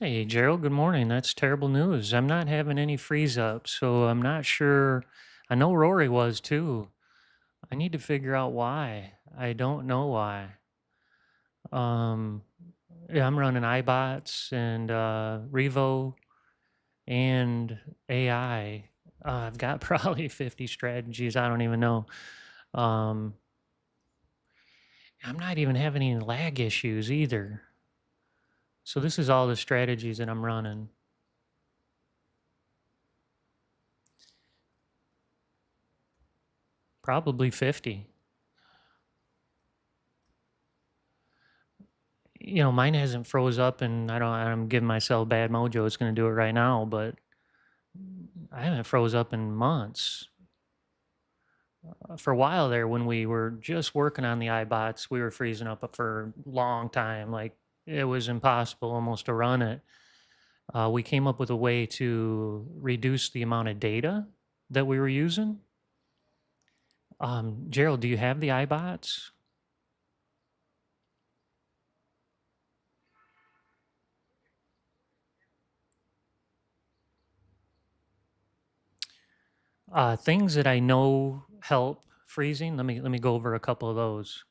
Hey, Gerald, good morning. That's terrible news. I'm not having any freeze up, so I'm not sure. I know Rory was too. I need to figure out why. I don't know why. Um, yeah, I'm running iBots and Revo and AI. I've got probably 50 strategies. I don't even know. Um, I'm not even having any lag issues either. So this is all the strategies that I'm running. Probably 50. You know, mine hasn't froze up, and I'm giving myself bad mojo. It's going to do it right now, but I haven't froze up in months. For a while there, when we were just working on the iBots, we were freezing up for a long time. Like it was impossible almost to run it. We came up with a way to reduce the amount of data that we were using. Gerald, do you have the iBots? Things that I know help freezing. Let me go over a couple of those.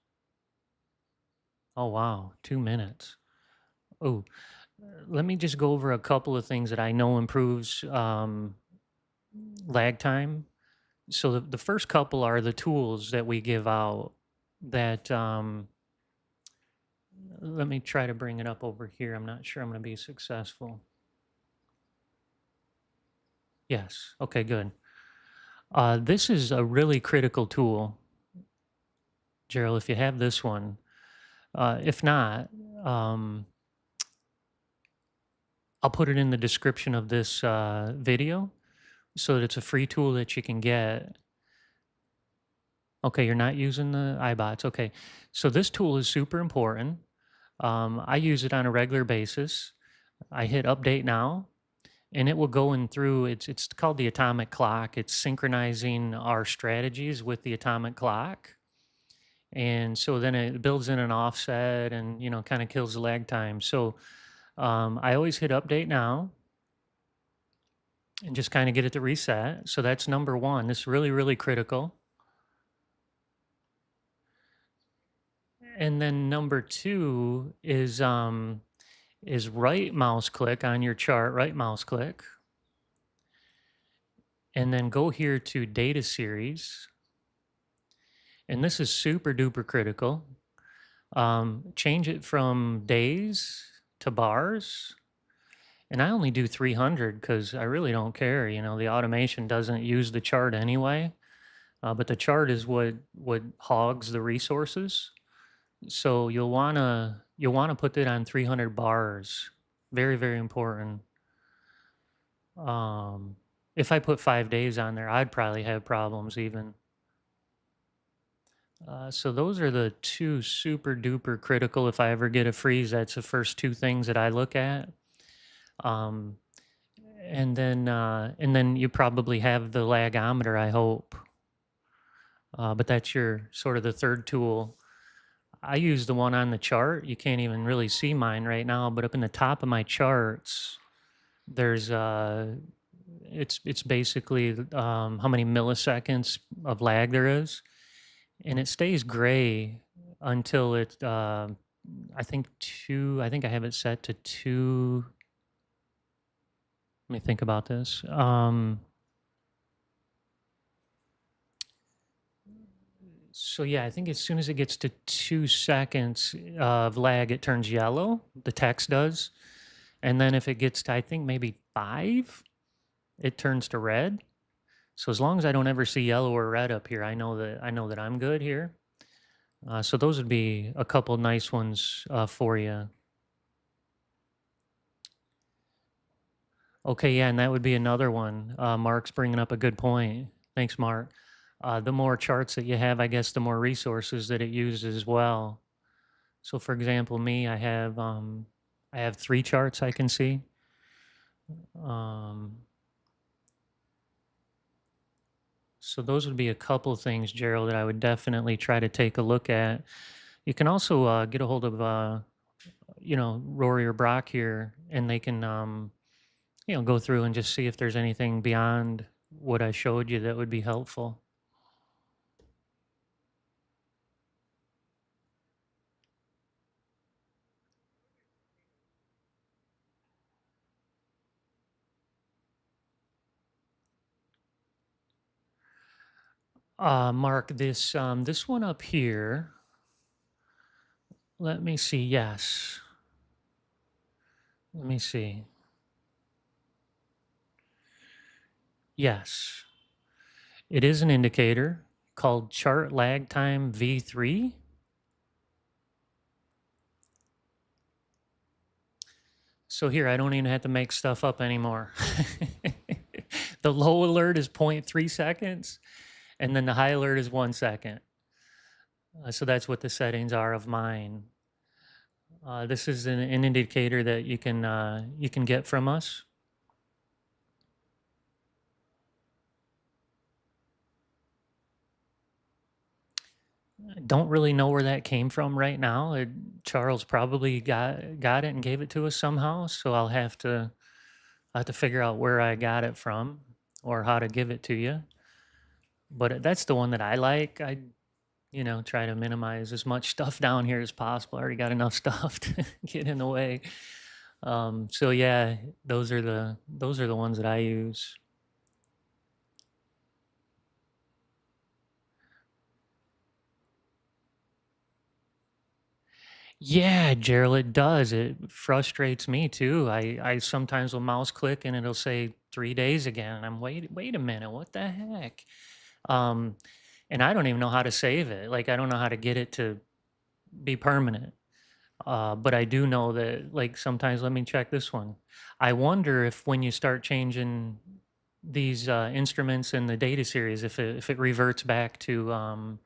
Oh wow, 2 minutes. Oh, let me just go over a couple of things that I know improves lag time. So the first couple are the tools that we give out. That let me try to bring it up over here. I'm not sure I'm going to be successful. Yes. Okay. Good. This is a really critical tool, Gerald. If you have this one, if not, um, I'll put it in the description of this video so that it's a free tool that you can get. Okay, you're not using the iBots. Okay, so this tool is super important. I use it on a regular basis. I hit update now, and it will go in through. It's called the atomic clock. It's synchronizing our strategies with the atomic clock, and so then it builds in an offset, and kind of kills the lag time. So I always hit update now and just kind of get it to reset. So that's number one. This is really, really critical. And then number two is right mouse click on your chart, right mouse click, and then go here to data series. And this is super duper critical. Change it from days to bars. And I only do 300 because I really don't care. The automation doesn't use the chart anyway, but the chart is what hogs the resources. So you'll wanna put that on 300 bars. Very, very important. Um, if I put 5 days on there, I'd probably have problems even. So those are the two super duper critical. If I ever get a freeze, that's the first two things that I look at. Um, and then you probably have the lagometer, I hope. But that's your sort of the third tool. I use the one on the chart. You can't even really see mine right now, but up in the top of my charts, there's it's basically how many milliseconds of lag there is, and it stays gray until it I think two. I think I have it set to two. Let me think about this. So yeah, I think as soon as it gets to 2 seconds of lag, it turns yellow. The text does, and then if it gets to, I think, maybe 5, it turns to red. So as long as I don't ever see yellow or red up here, I know that I'm good here. So those would be a couple nice ones for you. Okay, yeah, and that would be another one. Mark's bringing up a good point. Thanks, Mark. The more charts that you have, I guess, the more resources that it uses as well. So, for example, me, I have 3 charts I can see. Um, so those would be a couple things, Gerald, that I would definitely try to take a look at. You can also get a hold of, Rory or Brock here, and they can, go through and just see if there's anything beyond what I showed you that would be helpful. Mark, this one up here. Let me see. Yes. Let me see. Yes, it is an indicator called chart lag time V3. So here, I don't even have to make stuff up anymore. The low alert is 0.3 seconds, and then the high alert is 1 second. So that's what the settings are of mine. This is an indicator that you can get from us. I don't really know where that came from right now. Charles probably got it and gave it to us somehow. So I have to figure out where I got it from or how to give it to you. But that's the one that I like. I try to minimize as much stuff down here as possible. I already got enough stuff to get in the way. So yeah, those are the ones that I use. Yeah, Gerald, it does. It frustrates me too. I sometimes will mouse click and it'll say 3 days again. And I'm wait a minute, what the heck? Um, and I don't even know how to save it. Like I don't know how to get it to be permanent. But I do know that like sometimes let me check this one. I wonder if when you start changing these instruments in the data series, if it reverts back to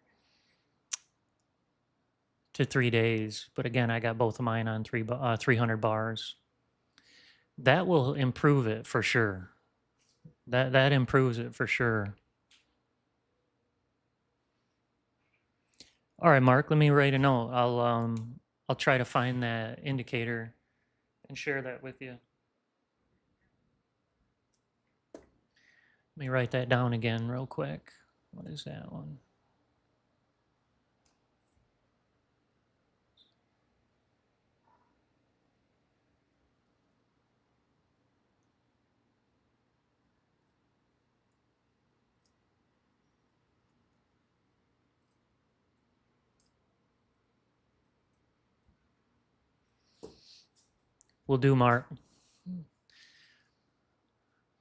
3 days. But again, I got both of mine on 300 bars. That will improve it for sure. That improves it for sure. All right, Mark, let me write a note. I'll try to find that indicator and share that with you. Let me write that down again real quick. What is that one? We'll do, Mark.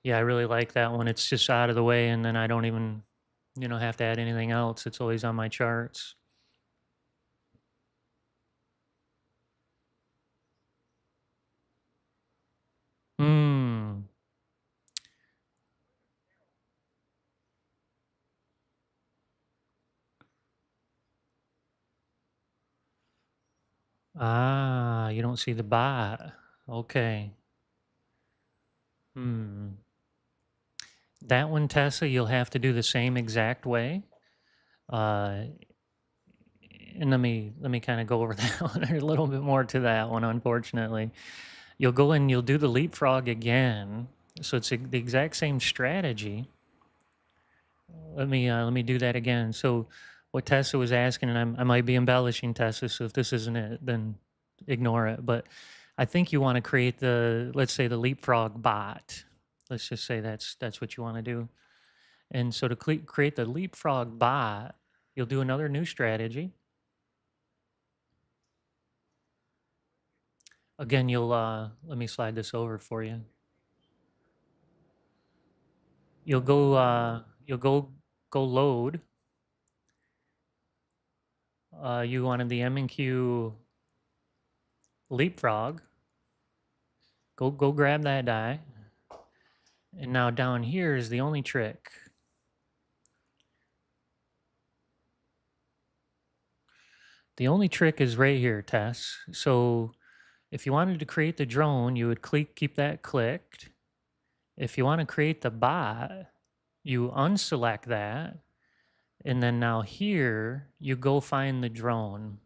Yeah, I really like that one. It's just out of the way, and then I don't even, have to add anything else. It's always on my charts. Hmm. Ah, you don't see the bot. Okay. Hmm. That one, Tessa, you'll have to do the same exact way. Uh, and let me kind of go over that one. There's a little bit more to that one, unfortunately. You'll go and you'll do the leapfrog again. So it's the exact same strategy. Let me do that again. So what Tessa was asking, and I might be embellishing Tessa, so if this isn't it, then ignore it. But I think you want to create let's say the leapfrog bot. Let's just say that's what you want to do. And so to create the leapfrog bot, you'll do another new strategy. Again, let me slide this over for you. You'll go load. You wanted the M&Q leapfrog. Go grab that die. And now down here is the only trick. The only trick is right here, Tess. So if you wanted to create the drone, you would keep that clicked. If you want to create the bot, you unselect that. And then now here, you go find the drone.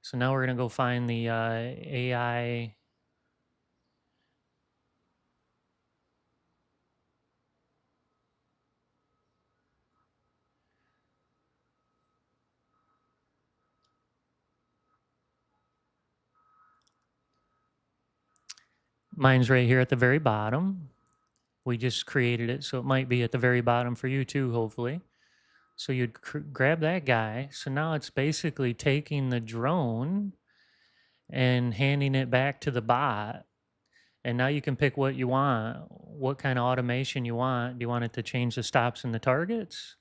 So now we're going to go find the AI. Mine's right here at the very bottom. We just created it, so it might be at the very bottom for you too, hopefully. So you'd grab that guy. So now it's basically taking the drone and handing it back to the bot. And now you can pick what you want, what kind of automation you want. Do you want it to change the stops and the targets?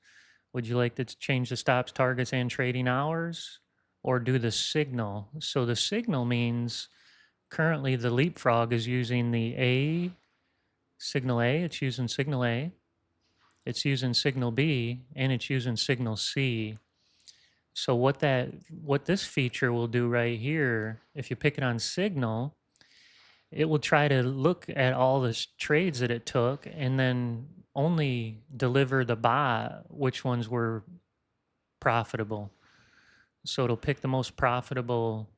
Would you like to change the stops, targets, and trading hours? Or do the signal? So the signal means currently the leapfrog is using the signal A, it's using signal A, it's using signal B, and it's using signal C. So what this feature will do right here, if you pick it on signal, it will try to look at all the trades that it took and then only deliver the bot which ones were profitable. So it'll pick the most profitable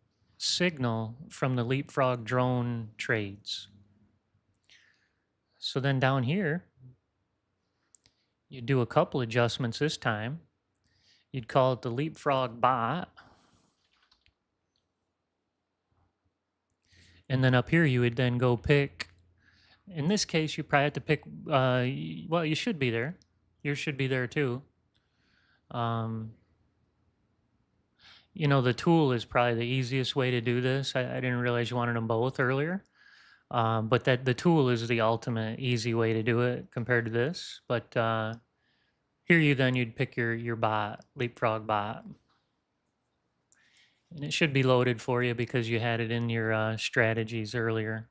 signal from the leapfrog drone trades. So then down here, you do a couple adjustments this time. You'd call it the leapfrog bot. And then up here, you would then go pick. In this case, you probably have to pick. Well, you should be there. Yours should be there too. Um, the tool is probably the easiest way to do this. I didn't realize you wanted them both earlier. But that the tool is the ultimate easy way to do it compared to this. But here you'd pick your bot, leapfrog bot. And it should be loaded for you because you had it in your strategies earlier.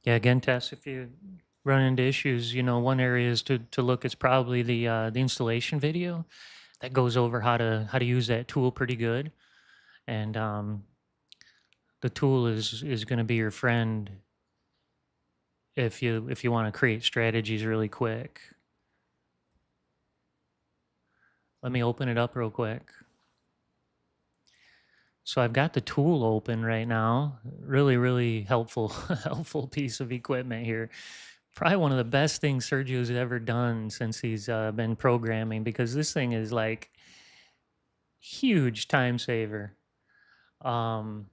Yeah, again, Tess, if you run into issues, one area is to look is probably the installation video that goes over how to use that tool pretty good. And the tool is going to be your friend if you want to create strategies really quick. Let me open it up real quick. So I've got the tool open right now. Really, really helpful, helpful piece of equipment here. Probably one of the best things Sergio's ever done since he's been programming, because this thing is like huge time saver. Um,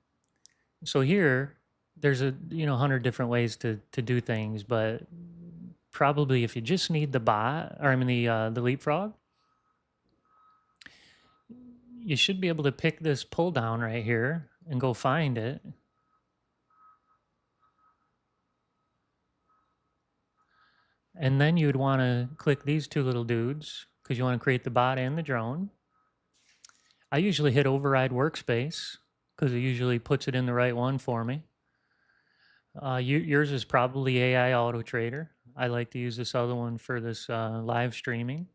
so here, there's a 100 different ways to do things, but probably if you just need the bot, or I mean the leapfrog, you should be able to pick this pull down right here and go find it. And then you'd want to click these two little dudes because you want to create the bot and the drone. I usually hit override workspace because it usually puts it in the right one for me. Yours is probably AI Auto Trader. I like to use this other one for this live streaming.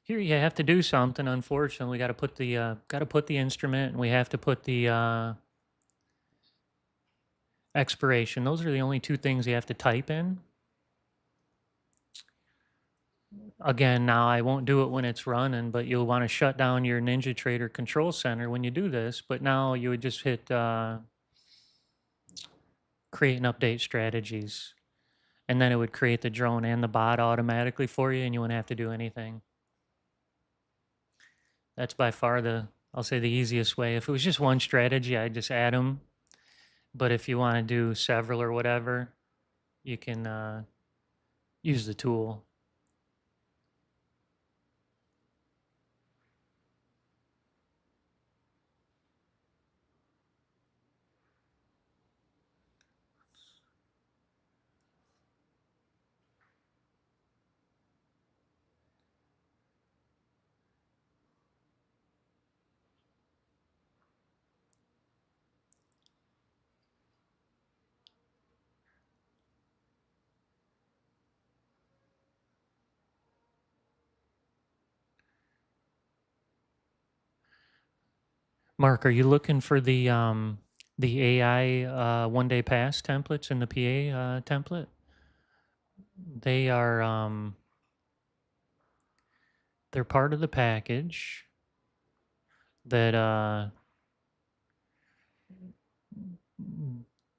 Here you have to do something. Unfortunately, we got to put the instrument, and we have to put the expiration. Those are the only two things you have to type in. Again, now I won't do it when it's running, but you'll want to shut down your NinjaTrader control center when you do this. But now you would just hit create and update strategies, and then it would create the drone and the bot automatically for you, and you wouldn't have to do anything. That's by far I'll say the easiest way. If it was just one strategy, I'd just add them. But if you want to do several or whatever, you can use the tool. Mark, are you looking for the AI one-day pass templates in the PA template? They are they're part of the package that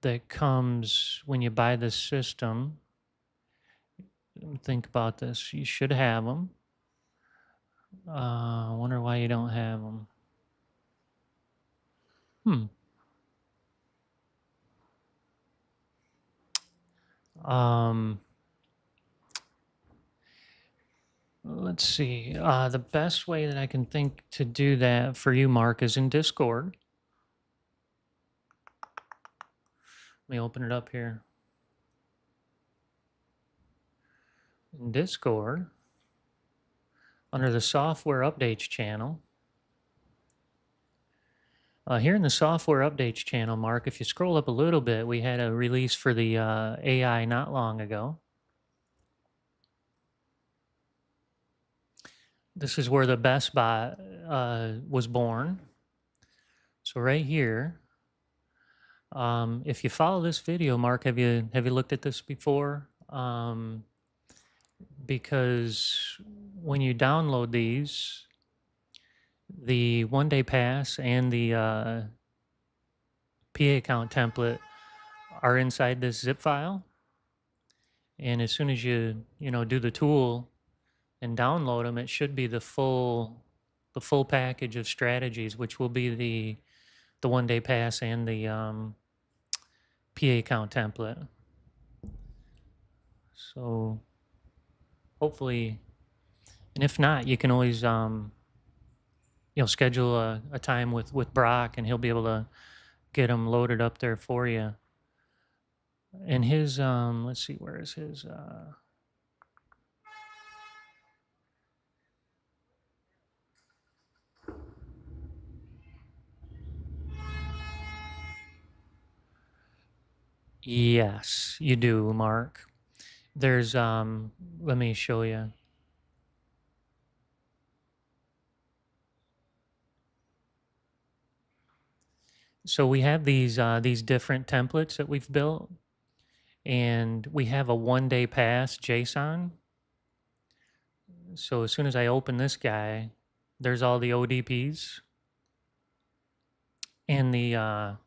that comes when you buy the system. Think about this. You should have them. I wonder why you don't have them. Um, let's see. The best way that I can think to do that for you, Mark, is in Discord. Let me open it up here. In Discord, under the software updates channel. Here in the software updates channel, Mark, if you scroll up a little bit, we had a release for the AI not long ago. This is where the best bot was born. So right here, if you follow this video, Mark, have you looked at this before? Because when you download these, the one-day pass and the PA account template are inside this zip file. And as soon as you do the tool and download them, it should be the full package of strategies, which will be the one-day pass and the PA account template. So hopefully, and if not, you can always schedule a time with Brock, and he'll be able to get them loaded up there for you. And his let's see, where is his Yes, you do, Mark. There's let me show you. So we have these different templates that we've built, and we have a 1-day pass JSON. So as soon as I open this guy, there's all the ODPs and the PA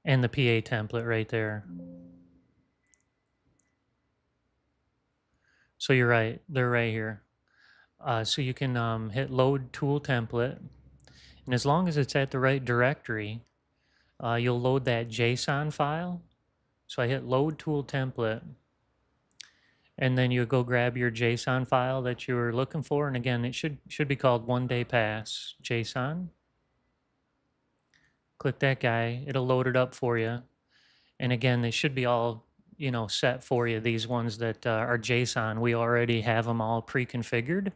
template right there. So you're right, they're right here. So you can hit load tool template, and as long as it's at the right directory, you'll load that JSON file. So I hit load tool template, and then you go grab your JSON file that you were looking for. And again, it should be called 1-day pass JSON. Click that guy, it'll load it up for you. And again, they should be all, set for you. These ones that are JSON, we already have them all pre-configured.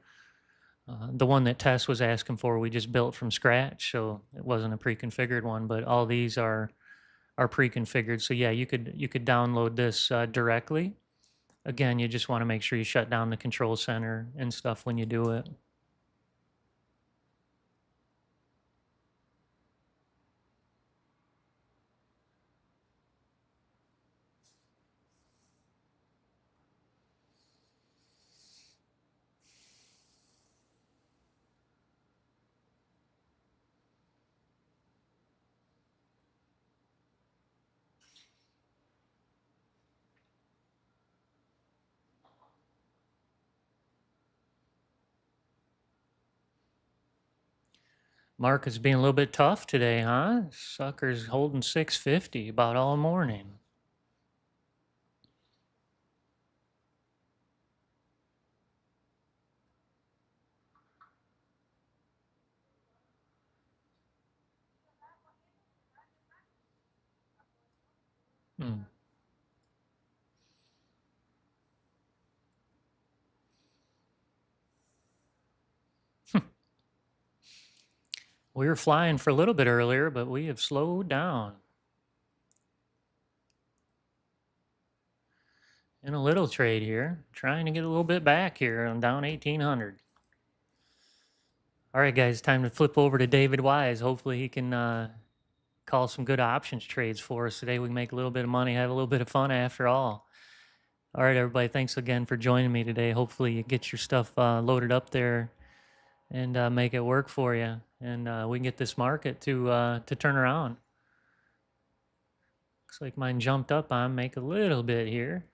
The one that Tess was asking for, we just built from scratch, so it wasn't a pre-configured one. But all these are pre-configured. So yeah, you could download this directly. Again, you just want to make sure you shut down the control center and stuff when you do it. Mark is being a little bit tough today, huh? Sucker's holding 650 about all morning. Hmm. We were flying for a little bit earlier, but we have slowed down. In a little trade here, trying to get a little bit back here. I'm down 1,800. All right, guys, time to flip over to David Wise. Hopefully he can call some good options trades for us today. We can make a little bit of money, have a little bit of fun after all. All right, everybody, thanks again for joining me today. Hopefully you get your stuff loaded up there and make it work for you. And we can get this market to turn around. Looks like mine jumped up on, make a little bit here.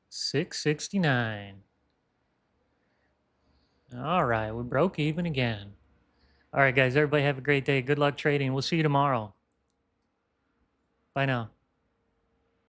669. All right, we broke even again. All right, guys, everybody have a great day. Good luck trading. We'll see you tomorrow. Bye now.